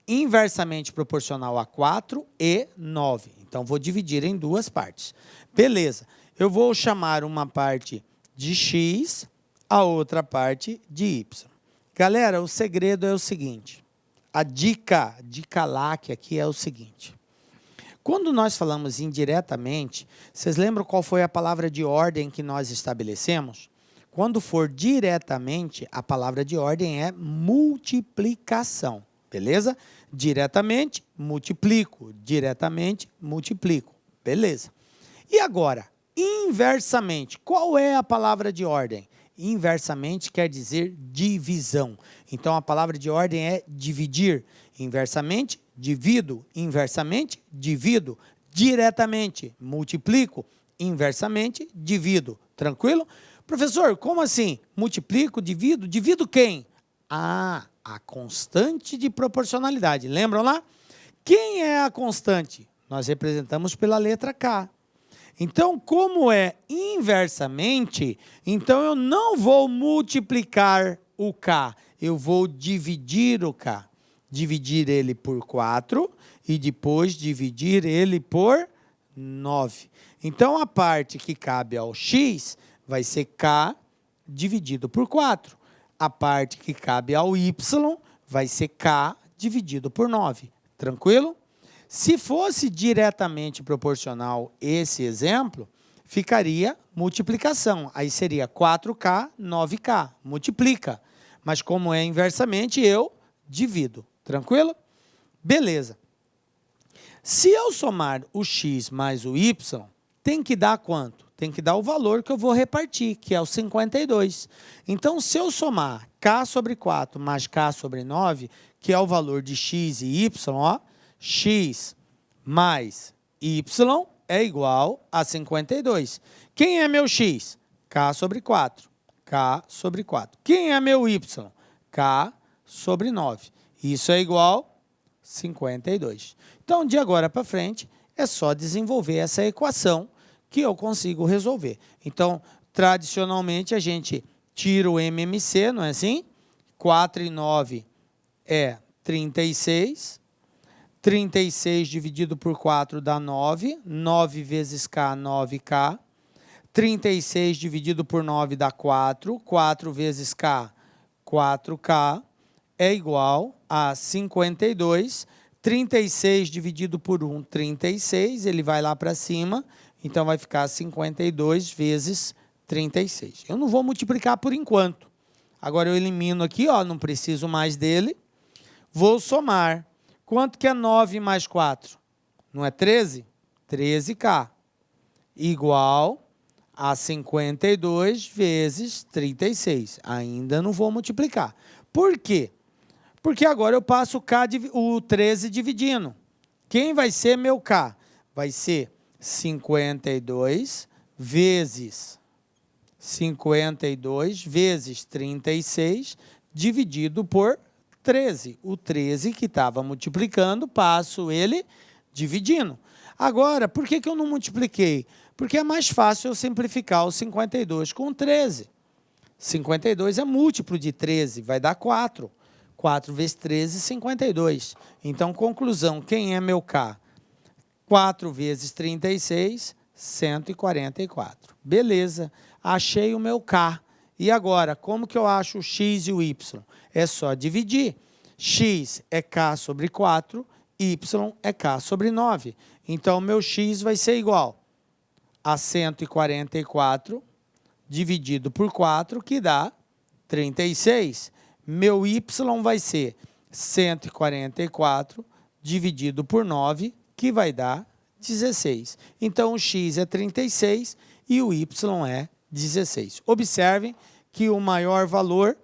inversamente proporcional a 4 e 9. Então, vou dividir em 2 partes. Beleza. Eu vou chamar uma parte de x, a outra parte de y. Galera, o segredo é o seguinte. A dica LAC aqui é o seguinte. Quando nós falamos indiretamente, vocês lembram qual foi a palavra de ordem que nós estabelecemos? Quando for diretamente, a palavra de ordem é multiplicação. Beleza? Diretamente, multiplico. Diretamente, multiplico. Beleza. E agora, inversamente, qual é a palavra de ordem? Inversamente quer dizer divisão. Então, a palavra de ordem é dividir. Inversamente, divido. Inversamente, divido. Diretamente, multiplico. Inversamente, divido. Tranquilo? Professor, como assim? Multiplico, divido? Divido quem? Ah, a constante de proporcionalidade. Lembram lá? Quem é a constante? Nós representamos pela letra K. Então, como é inversamente, então eu não vou multiplicar o K, eu vou dividir o K. Dividir ele por 4 e depois dividir ele por 9. Então, a parte que cabe ao x vai ser K dividido por 4. A parte que cabe ao y vai ser K dividido por 9. Tranquilo? Se fosse diretamente proporcional esse exemplo, ficaria multiplicação. Aí seria 4K, 9K. Multiplica. Mas como é inversamente, eu divido. Tranquilo? Beleza. Se eu somar o x mais o y, tem que dar quanto? Tem que dar o valor que eu vou repartir, que é o 52. Então, se eu somar k sobre 4 mais k sobre 9, que é o valor de x e y, ó, x mais y é igual a 52. Quem é meu x? K sobre 4. K sobre 4. Quem é meu y? K sobre 9. Isso é igual a 52. Então, de agora para frente, é só desenvolver essa equação que eu consigo resolver. Então, tradicionalmente, a gente tira o MMC, não é assim? 4 e 9 é 36. 36 dividido por 4 dá 9. 9 vezes K, 9K. 36 dividido por 9 dá 4. 4 vezes K, 4K. É igual a 52. 36 dividido por 1, 36. Ele vai lá para cima. Então, vai ficar 52 vezes 36. Eu não vou multiplicar por enquanto. Agora, eu elimino aqui, ó, não preciso mais dele. Vou somar. Quanto que é 9 mais 4? Não é 13? 13K. Igual a 52 vezes 36. Ainda não vou multiplicar. Por quê? Porque agora eu passo o 13 dividindo. Quem vai ser meu K? Vai ser 52 vezes 36 dividido por 13. O 13 que estava multiplicando, passo ele dividindo. Agora, por que eu não multipliquei? Porque é mais fácil eu simplificar o 52 com 13. 52 é múltiplo de 13, vai dar 4. 4 vezes 13, 52. Então, conclusão, quem é meu K? 4 vezes 36, 144. Beleza, achei o meu K. E agora, como que eu acho o x e o y? É só dividir. X é K sobre 4, y é K sobre 9. Então, o meu x vai ser igual a 144 dividido por 4, que dá 36. Meu y vai ser 144 dividido por 9, que vai dar 16. Então, o x é 36 e o y é 16. Observem que o maior valor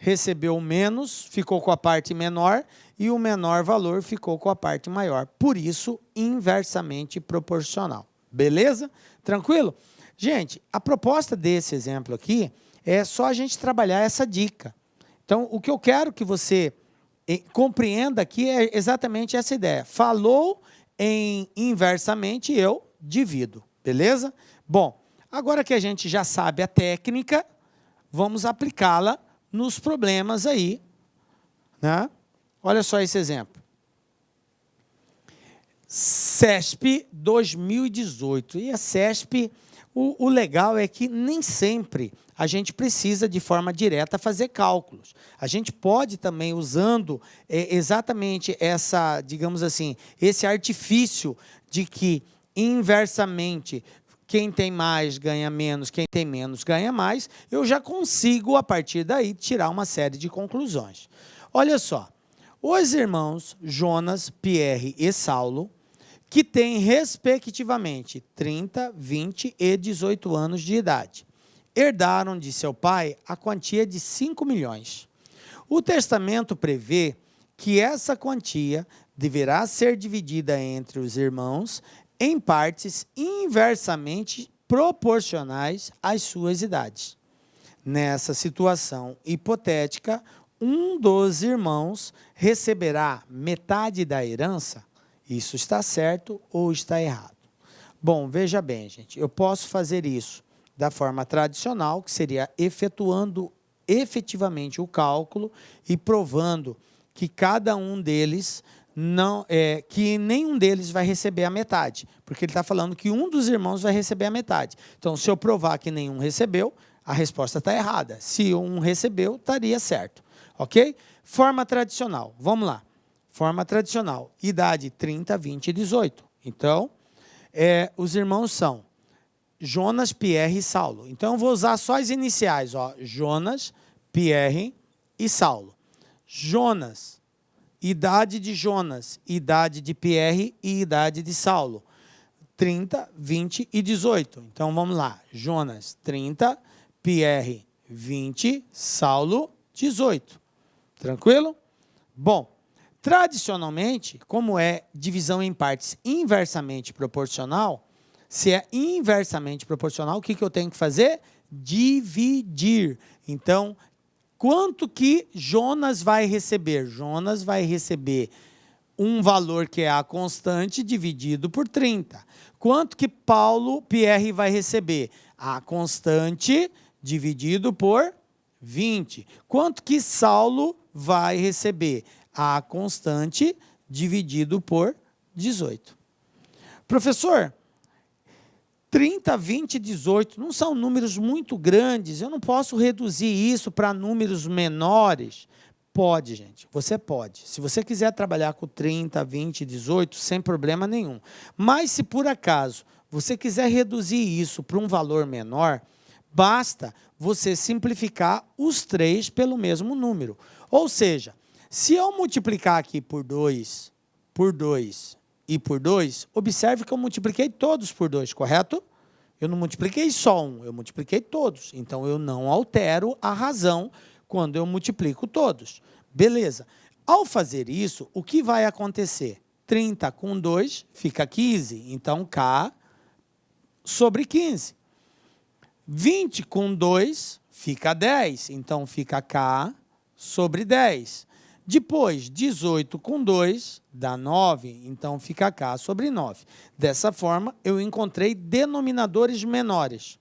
recebeu menos, ficou com a parte menor, e o menor valor ficou com a parte maior. Por isso, inversamente proporcional. Beleza? Tranquilo? Gente, a proposta desse exemplo aqui é só a gente trabalhar essa dica. Então, o que eu quero que você compreenda aqui é exatamente essa ideia. Falou em inversamente, eu divido. Beleza? Bom, agora que a gente já sabe a técnica, vamos aplicá-la nos problemas aí, né? Olha só esse exemplo. CESP 2018. E a CESP, o legal é que nem sempre a gente precisa de forma direta fazer cálculos. A gente pode também, usando exatamente essa, digamos assim, esse artifício de que inversamente quem tem mais ganha menos, quem tem menos ganha mais, eu já consigo, a partir daí, tirar uma série de conclusões. Olha só, os irmãos Jonas, Pierre e Saulo, que têm, respectivamente, 30, 20 e 18 anos de idade, herdaram de seu pai a quantia de 5 milhões. O testamento prevê que essa quantia deverá ser dividida entre os irmãos em partes inversamente proporcionais às suas idades. Nessa situação hipotética, um dos irmãos receberá metade da herança. Isso está certo ou está errado? Bom, veja bem, gente, eu posso fazer isso da forma tradicional, que seria efetuando efetivamente o cálculo e provando que cada um deles que nenhum deles vai receber a metade, porque ele está falando que um dos irmãos vai receber a metade. Então, se eu provar que nenhum recebeu, a resposta está errada. Se um recebeu, estaria certo. Ok? Forma tradicional. Vamos lá. Forma tradicional. Idade 30, 20 e 18. Então, os irmãos são Jonas, Pierre e Saulo. Então, eu vou usar só as iniciais. Ó, Jonas, Pierre e Saulo. Jonas, idade de Jonas, idade de Pierre e idade de Saulo. 30, 20 e 18. Então, vamos lá. Jonas, 30, Pierre, 20, Saulo, 18. Tranquilo? Bom, tradicionalmente, como é divisão em partes inversamente proporcional, se é inversamente proporcional, o que eu tenho que fazer? Dividir. Então, quanto que Jonas vai receber? Jonas vai receber um valor que é a constante dividido por 30. Quanto que Pierre vai receber? A constante dividido por 20. Quanto que Saulo vai receber? A constante dividido por 18. Professor, 30, 20 e 18 não são números muito grandes, eu não posso reduzir isso para números menores? Pode, gente, você pode. Se você quiser trabalhar com 30, 20 e 18, sem problema nenhum. Mas se por acaso você quiser reduzir isso para um valor menor, basta você simplificar os 3 pelo mesmo número. Ou seja, se eu multiplicar aqui por 2 e por 2, observe que eu multipliquei todos por 2, correto? Eu não multipliquei só um, eu multipliquei todos. Então, eu não altero a razão quando eu multiplico todos. Beleza. Ao fazer isso, o que vai acontecer? 30 com 2 fica 15. Então, K sobre 15. 20 com 2 fica 10. Então, fica K sobre 10. Depois, 18 com 2 dá 9, então fica K sobre 9. Dessa forma, eu encontrei denominadores menores.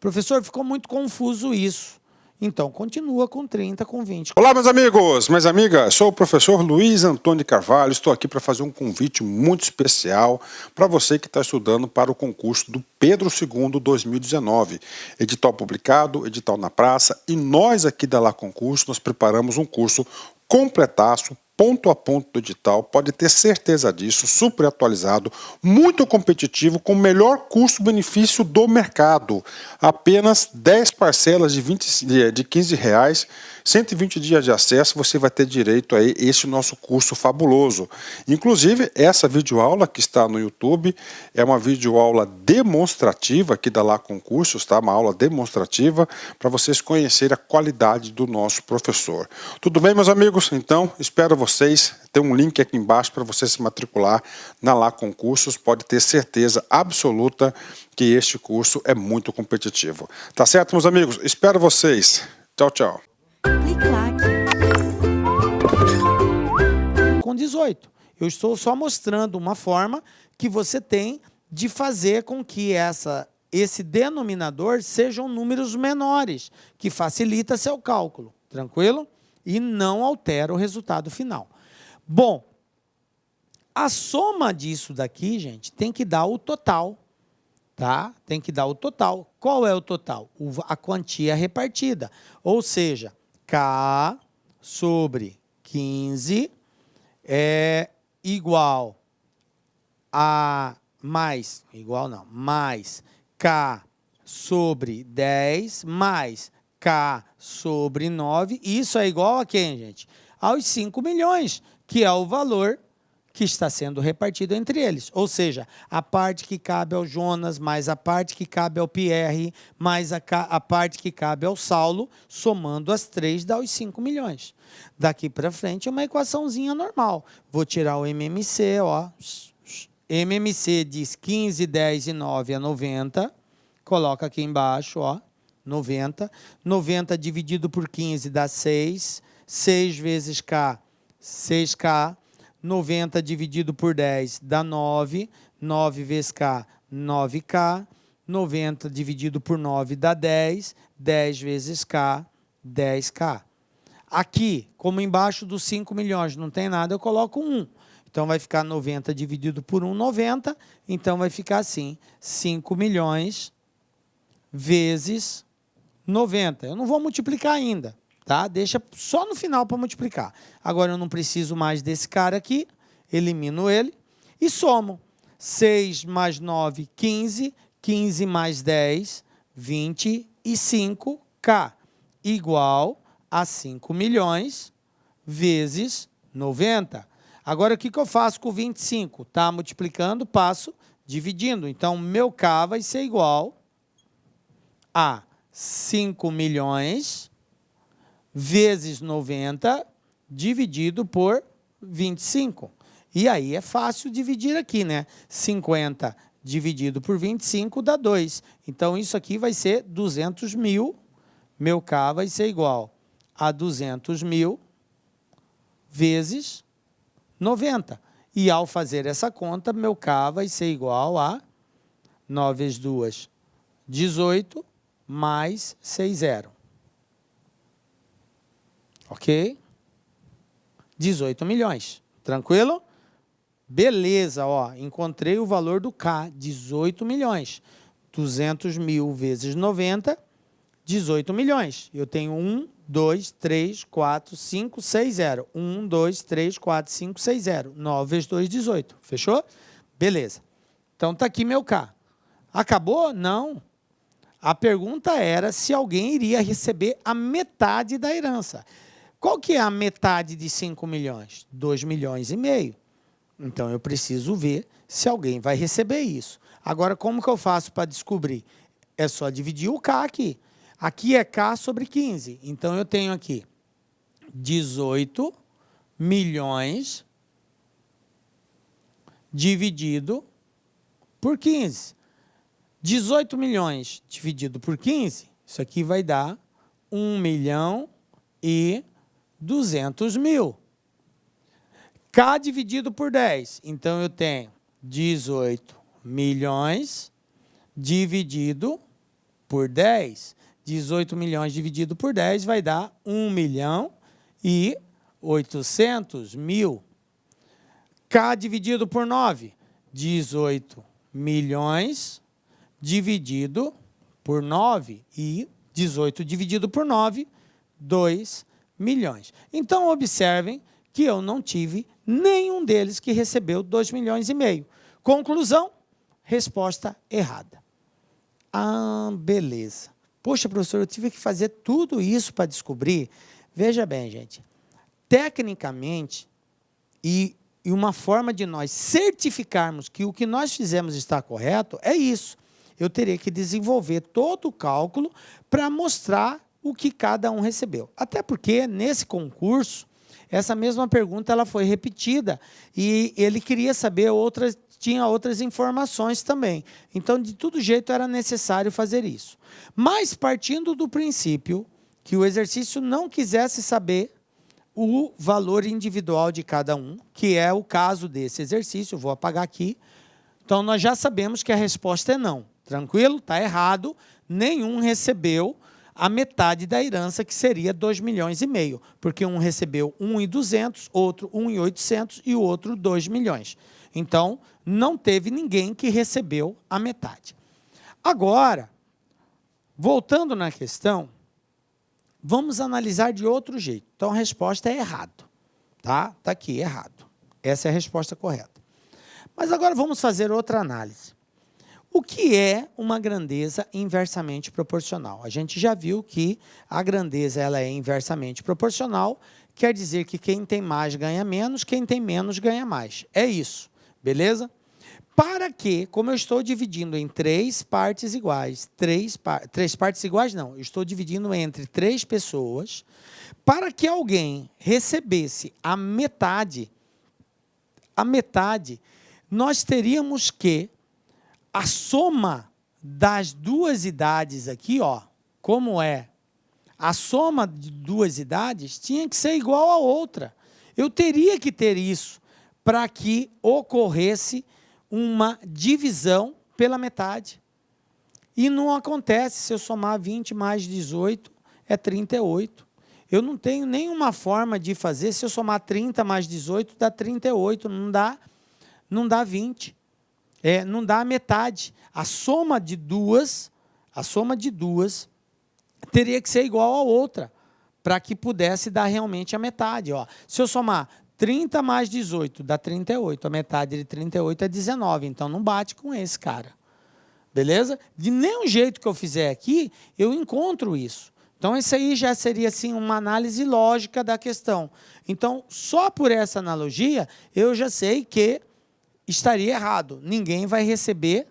Professor, ficou muito confuso isso. Então, continua com 30, com 20. Olá, meus amigos, minhas amigas. Sou o professor Luiz Antônio Carvalho. Estou aqui para fazer um convite muito especial para você que está estudando para o concurso do Pedro II 2019. Edital publicado, edital na praça. E nós aqui da Lá Concurso, nós preparamos um curso completaço, ponto a ponto do edital, pode ter certeza disso, super atualizado, muito competitivo, com o melhor custo-benefício do mercado. Apenas R$ parcelas de R$15, 120 dias de acesso, você vai ter direito a esse nosso curso fabuloso. Inclusive, essa videoaula que está no YouTube é uma videoaula demonstrativa aqui da Lá Concursos, tá? Uma aula demonstrativa para vocês conhecerem a qualidade do nosso professor. Tudo bem, meus amigos? Então, espero vocês. Tem um link aqui embaixo para você se matricular na Lá Concursos. Pode ter certeza absoluta que este curso é muito competitivo. Tá certo, meus amigos? Espero vocês. Tchau, tchau. Com 18. Eu estou só mostrando uma forma que você tem de fazer com que esse denominador sejam números menores, que facilita seu cálculo, tranquilo? E não altera o resultado final. Bom, a soma disso daqui, gente, tem que dar o total, tá? Tem que dar o total. Qual é o total? A quantia repartida, ou seja, K sobre 15 é igual a mais K sobre 10 mais K sobre 9. Isso é igual a quem, gente? Aos 5 milhões, que é o valor que está sendo repartido entre eles. Ou seja, a parte que cabe ao Jonas, mais a parte que cabe ao Pierre, mais a parte que cabe ao Saulo, somando as três dá os 5 milhões. Daqui para frente é uma equaçãozinha normal. Vou tirar o MMC, ó. MMC diz 15, 10 e 9 é 90. Coloca aqui embaixo, ó. 90. 90 dividido por 15 dá 6. 6 vezes K, 6K. 90 dividido por 10 dá 9. 9 vezes K, 9K. 90 dividido por 9 dá 10. 10 vezes K, 10K. Aqui, como embaixo dos 5 milhões não tem nada, eu coloco 1. Então, vai ficar 90 dividido por 1, 90. Então, vai ficar assim, 5 milhões vezes 90. Eu não vou multiplicar ainda, tá? Deixa só no final para multiplicar. Agora, eu não preciso mais desse cara aqui. Elimino ele e somo. 6 mais 9, 15. 15 mais 10, 25K. Igual a 5 milhões vezes 90. Agora, o que eu faço com 25? Tá multiplicando, passo dividindo. Então, meu K vai ser igual a 5 milhões vezes 90 dividido por 25. E aí é fácil dividir aqui, né? 50 dividido por 25 dá 2. Então, isso aqui vai ser 200 mil. Meu K vai ser igual a 200 mil vezes 90. E ao fazer essa conta, meu K vai ser igual a 9 vezes 2, 18, mais 6 zero. Ok? 18 milhões. Tranquilo? Beleza, ó. Encontrei o valor do K, 18 milhões. 200 mil vezes 90, 18 milhões. Eu tenho 1, 2, 3, 4, 5, 6, 0. 1, 2, 3, 4, 5, 6, 0. 9 vezes 2, 18. Fechou? Beleza. Então, está aqui meu K. Acabou? Não. A pergunta era se alguém iria receber a metade da herança. Qual que é a metade de 5 milhões? 2 milhões e meio. Então, eu preciso ver se alguém vai receber isso. Agora, como que eu faço para descobrir? É só dividir o K aqui. Aqui é K sobre 15. Então, eu tenho aqui 18 milhões dividido por 15. 18 milhões dividido por 15, isso aqui vai dar 1 milhão e 200 mil. K dividido por 10. Então, eu tenho 18 milhões dividido por 10. 18 milhões dividido por 10 vai dar 1 milhão e 800 mil. K dividido por 9. 18 milhões dividido por 9. E 18 dividido por 9, 2 milhões. Então, observem que eu não tive nenhum deles que recebeu 2 milhões e meio. Conclusão, resposta errada. Ah, beleza. Poxa, professor, eu tive que fazer tudo isso para descobrir. Veja bem, gente, tecnicamente, e uma forma de nós certificarmos que o que nós fizemos está correto, é isso. Eu teria que desenvolver todo o cálculo para mostrar o que cada um recebeu. Até porque, nesse concurso, essa mesma pergunta ela foi repetida e ele queria saber tinha outras informações também. Então, de todo jeito, era necessário fazer isso. Mas, partindo do princípio que o exercício não quisesse saber o valor individual de cada um, que é o caso desse exercício, eu vou apagar aqui. Então, nós já sabemos que a resposta é não. Tranquilo? Está errado. Nenhum recebeu a metade da herança, que seria 2,5 milhões, porque um recebeu 1,200, outro 1,800 e o outro 2 milhões. Então, não teve ninguém que recebeu a metade. Agora, voltando na questão, vamos analisar de outro jeito. Então, a resposta é errado. Tá? Está aqui, errado. Essa é a resposta correta. Mas agora vamos fazer outra análise. O que é uma grandeza inversamente proporcional? A gente já viu que a grandeza ela é inversamente proporcional, quer dizer que quem tem mais ganha menos, quem tem menos ganha mais. É isso, beleza? Para que, como eu estou dividindo em 3 partes iguais, 3 partes iguais não, eu estou dividindo entre 3 pessoas, para que alguém recebesse a metade, nós teríamos que a soma das duas idades aqui, ó, como é? A soma de duas idades tinha que ser igual a outra. Eu teria que ter isso para que ocorresse uma divisão pela metade. E não acontece se eu somar 20 mais 18, é 38. Eu não tenho nenhuma forma de fazer, se eu somar 30 mais 18, dá 38, não dá 20. Não dá a metade. A soma de duas teria que ser igual a outra, para que pudesse dar realmente a metade. Ó. Se eu somar 30 mais 18, dá 38. A metade de 38 é 19, então não bate com esse cara. Beleza? De nenhum jeito que eu fizer aqui, eu encontro isso. Então, isso aí já seria assim, uma análise lógica da questão. Então, só por essa analogia, eu já sei que estaria errado. Ninguém vai receber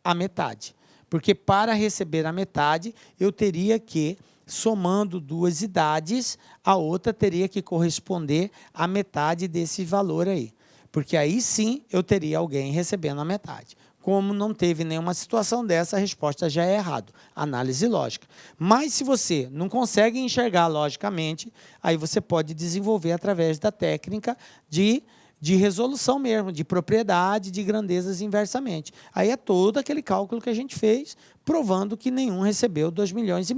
a metade. Porque para receber a metade, eu teria que, somando duas idades, a outra teria que corresponder à metade desse valor aí. Porque aí sim eu teria alguém recebendo a metade. Como não teve nenhuma situação dessa, a resposta já é errado. Análise lógica. Mas se você não consegue enxergar logicamente, aí você pode desenvolver através da técnica de resolução mesmo, de propriedade, de grandezas inversamente. Aí é todo aquele cálculo que a gente fez, provando que nenhum recebeu 2,5 milhões,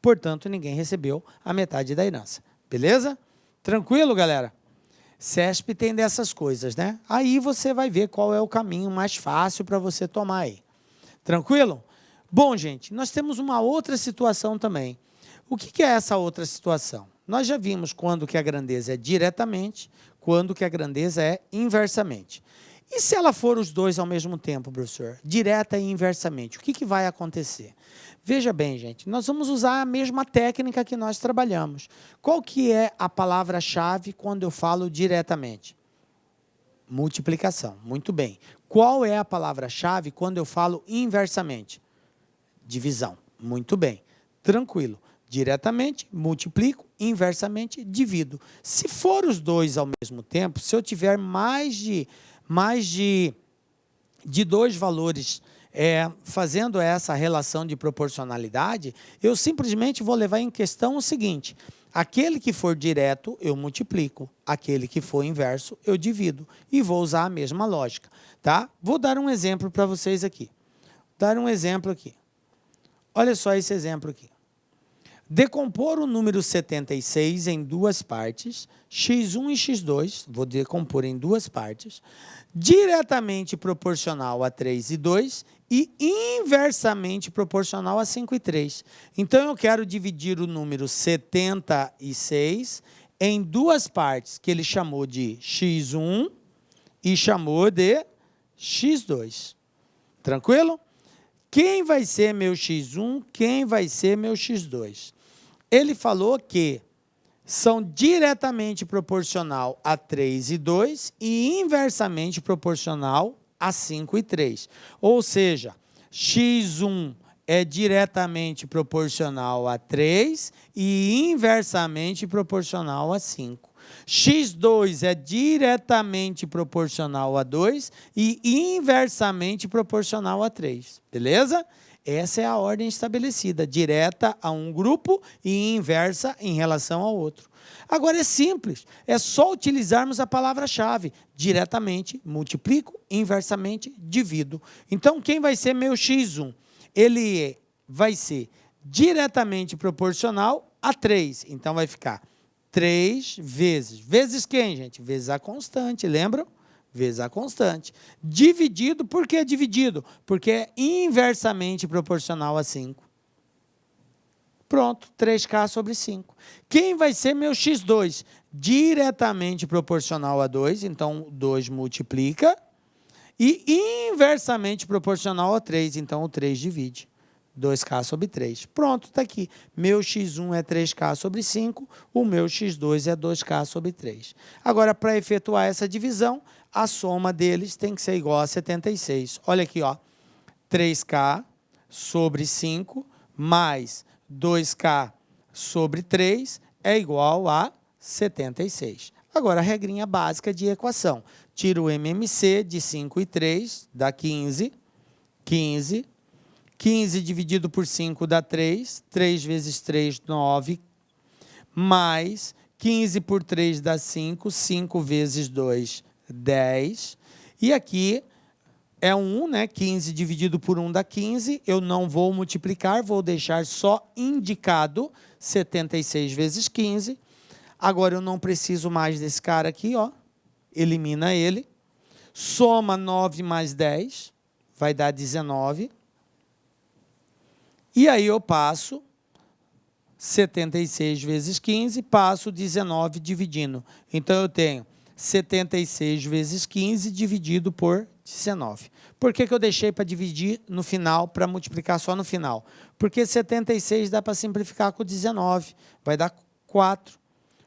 portanto, ninguém recebeu a metade da herança. Beleza? Tranquilo, galera? CESP tem dessas coisas, né? Aí você vai ver qual é o caminho mais fácil para você tomar aí. Tranquilo? Bom, gente, nós temos uma outra situação também. O que é essa outra situação? Nós já vimos quando que a grandeza é diretamente, quando que a grandeza é inversamente. E se ela for os dois ao mesmo tempo, professor? Direta e inversamente, o que vai acontecer? Veja bem, gente, nós vamos usar a mesma técnica que nós trabalhamos. Qual que é a palavra-chave quando eu falo diretamente? Multiplicação, muito bem. Qual é a palavra-chave quando eu falo inversamente? Divisão, muito bem. Tranquilo. Diretamente, multiplico, inversamente, divido. Se for os dois ao mesmo tempo, se eu tiver mais de 2 valores fazendo essa relação de proporcionalidade, eu simplesmente vou levar em questão o seguinte: aquele que for direto, eu multiplico. Aquele que for inverso, eu divido. E vou usar a mesma lógica. Tá? Vou dar um exemplo para vocês aqui. Olha só esse exemplo aqui. Decompor o número 76 em 2 partes, x1 e x2, vou decompor em 2 partes, diretamente proporcional a 3 e 2 e inversamente proporcional a 5 e 3. Então, eu quero dividir o número 76 em 2 partes, que ele chamou de x1 e chamou de x2. Tranquilo? Quem vai ser meu x1? Quem vai ser meu x2? Ele falou que são diretamente proporcional a 3 e 2 e inversamente proporcional a 5 e 3. Ou seja, x1 é diretamente proporcional a 3 e inversamente proporcional a 5. x2 é diretamente proporcional a 2 e inversamente proporcional a 3. Beleza? Essa é a ordem estabelecida, direta a um grupo e inversa em relação ao outro. Agora é simples, é só utilizarmos a palavra-chave. Diretamente, multiplico, inversamente, divido. Então, quem vai ser meu x1? Ele vai ser diretamente proporcional a 3. Então, vai ficar 3 vezes. Vezes quem, gente? Vezes a constante, lembram? Vezes a constante. Dividido, por que dividido? Porque é inversamente proporcional a 5. Pronto, 3K sobre 5. Quem vai ser meu x2? Diretamente proporcional a 2, então 2 multiplica. E inversamente proporcional a 3, então o 3 divide. 2K sobre 3. Pronto, está aqui. Meu x1 é 3K sobre 5, o meu x2 é 2K sobre 3. Agora, para efetuar essa divisão, a soma deles tem que ser igual a 76. Olha aqui, ó. 3K sobre 5 mais 2K sobre 3 é igual a 76. Agora, a regrinha básica de equação. Tiro o MMC de 5 e 3, dá 15. 15. 15 dividido por 5 dá 3. 3 vezes 3, 9. Mais 15 por 3 dá 5. 5 vezes 2, 10. E aqui é 1, né? 15 dividido por 1 dá 15. Eu não vou multiplicar, vou deixar só indicado 76 vezes 15. Agora eu não preciso mais desse cara aqui, ó. Elimina ele. Soma 9 mais 10, vai dar 19. E aí eu passo 76 vezes 15, passo 19 dividindo. Então eu tenho 76 vezes 15 dividido por 19. Por que eu deixei para dividir no final, para multiplicar só no final? Porque 76 dá para simplificar com 19, vai dar 4.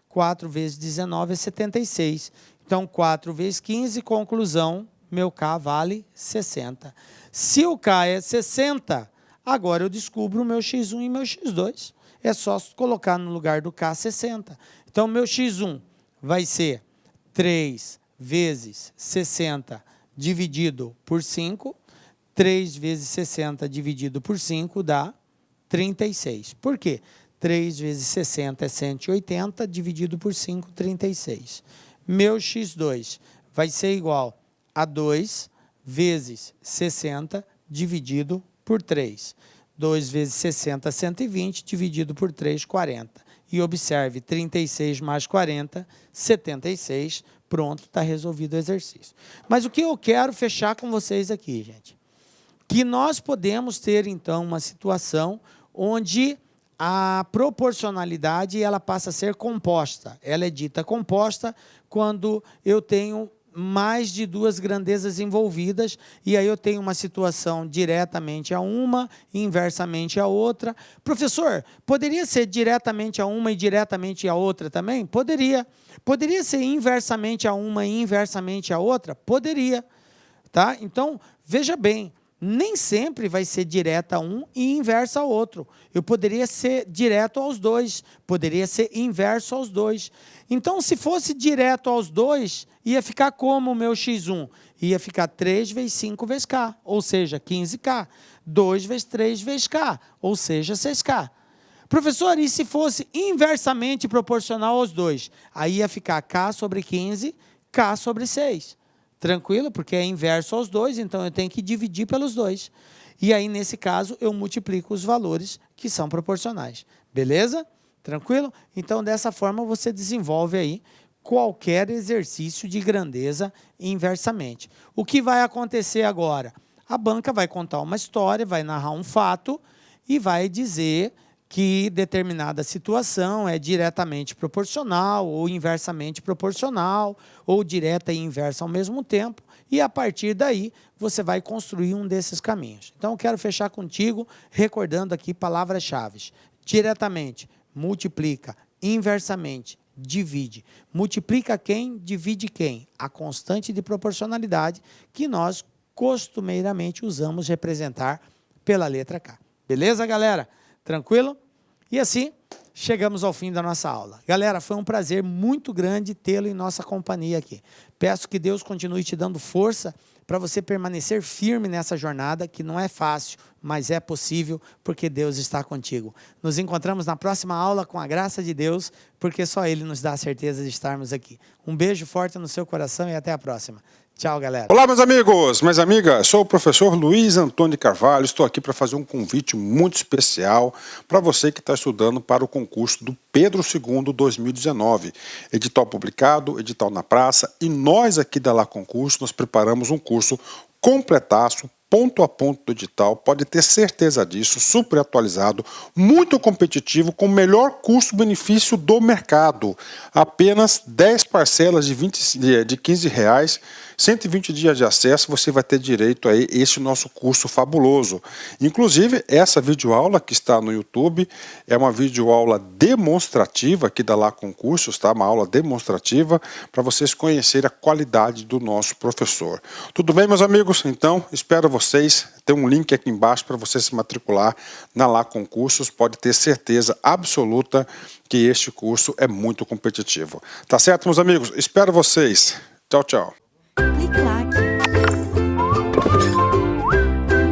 4 vezes 19 é 76. Então, 4 vezes 15, conclusão, meu K vale 60. Se o K é 60, agora eu descubro o meu x1 e meu x2. É só colocar no lugar do K 60. Então, meu x1 vai ser 3 vezes 60 dividido por 5. 3 vezes 60 dividido por 5 dá 36. Por quê? 3 vezes 60 é 180, dividido por 5, 36. Meu x2 vai ser igual a 2 vezes 60, dividido por 3. 2 vezes 60, 120, dividido por 3, 40. E observe, 36 mais 40, 76. Pronto, está resolvido o exercício. Mas o que eu quero fechar com vocês aqui, gente? Que nós podemos ter, então, uma situação onde a proporcionalidade ela passa a ser composta. Ela é dita composta quando eu tenho mais de duas grandezas envolvidas, e aí eu tenho uma situação diretamente a uma e inversamente a outra. Professor, poderia ser diretamente a uma e diretamente a outra também? Poderia. Poderia ser inversamente a uma e inversamente a outra? Poderia. Tá? Então, veja bem, nem sempre vai ser direta a um e inversa ao outro. Eu poderia ser direto aos dois, poderia ser inverso aos dois. Então, se fosse direto aos dois, ia ficar como o meu x1? Ia ficar 3 vezes 5 vezes k, ou seja, 15k. 2 vezes 3 vezes k, ou seja, 6k. Professor, e se fosse inversamente proporcional aos dois? Aí ia ficar k sobre 15, k sobre 6. Tranquilo? Porque é inverso aos dois, então eu tenho que dividir pelos dois. E aí, nesse caso, eu multiplico os valores que são proporcionais. Beleza? Tranquilo? Então, dessa forma, você desenvolve aí qualquer exercício de grandeza inversamente. O que vai acontecer agora? A banca vai contar uma história, vai narrar um fato e vai dizer que determinada situação é diretamente proporcional ou inversamente proporcional ou direta e inversa ao mesmo tempo, e a partir daí você vai construir um desses caminhos. Então eu quero fechar contigo recordando aqui palavras-chave. Diretamente, multiplica, inversamente, divide. Multiplica quem, divide quem? A constante de proporcionalidade que nós costumeiramente usamos representar pela letra K. Beleza, galera? Tranquilo? E assim, chegamos ao fim da nossa aula. Galera, foi um prazer muito grande tê-lo em nossa companhia aqui. Peço que Deus continue te dando força para você permanecer firme nessa jornada, que não é fácil, mas é possível, porque Deus está contigo. Nos encontramos na próxima aula com a graça de Deus, porque só Ele nos dá a certeza de estarmos aqui. Um beijo forte no seu coração e até a próxima. Tchau, galera. Olá, meus amigos, minhas amigas, sou o professor Luiz Antônio de Carvalho, estou aqui para fazer um convite muito especial para você que está estudando para o concurso do Pedro II 2019. Edital publicado, edital na praça, e nós aqui da Lá Concurso, nós preparamos um curso completaço, ponto a ponto do edital, pode ter certeza disso, super atualizado, muito competitivo, com o melhor custo-benefício do mercado. Apenas 10 parcelas de R$15, 120 dias de acesso, você vai ter direito a esse nosso curso fabuloso. Inclusive, essa videoaula que está no YouTube é uma videoaula demonstrativa aqui da Lá Concursos, tá? Uma aula demonstrativa para vocês conhecerem a qualidade do nosso professor. Tudo bem, meus amigos? Então, espero vocês. Tem um link aqui embaixo para você se matricular na Lá Concursos. Pode ter certeza absoluta que este curso é muito competitivo. Tá certo, meus amigos? Espero vocês. Tchau, tchau. Clique lá.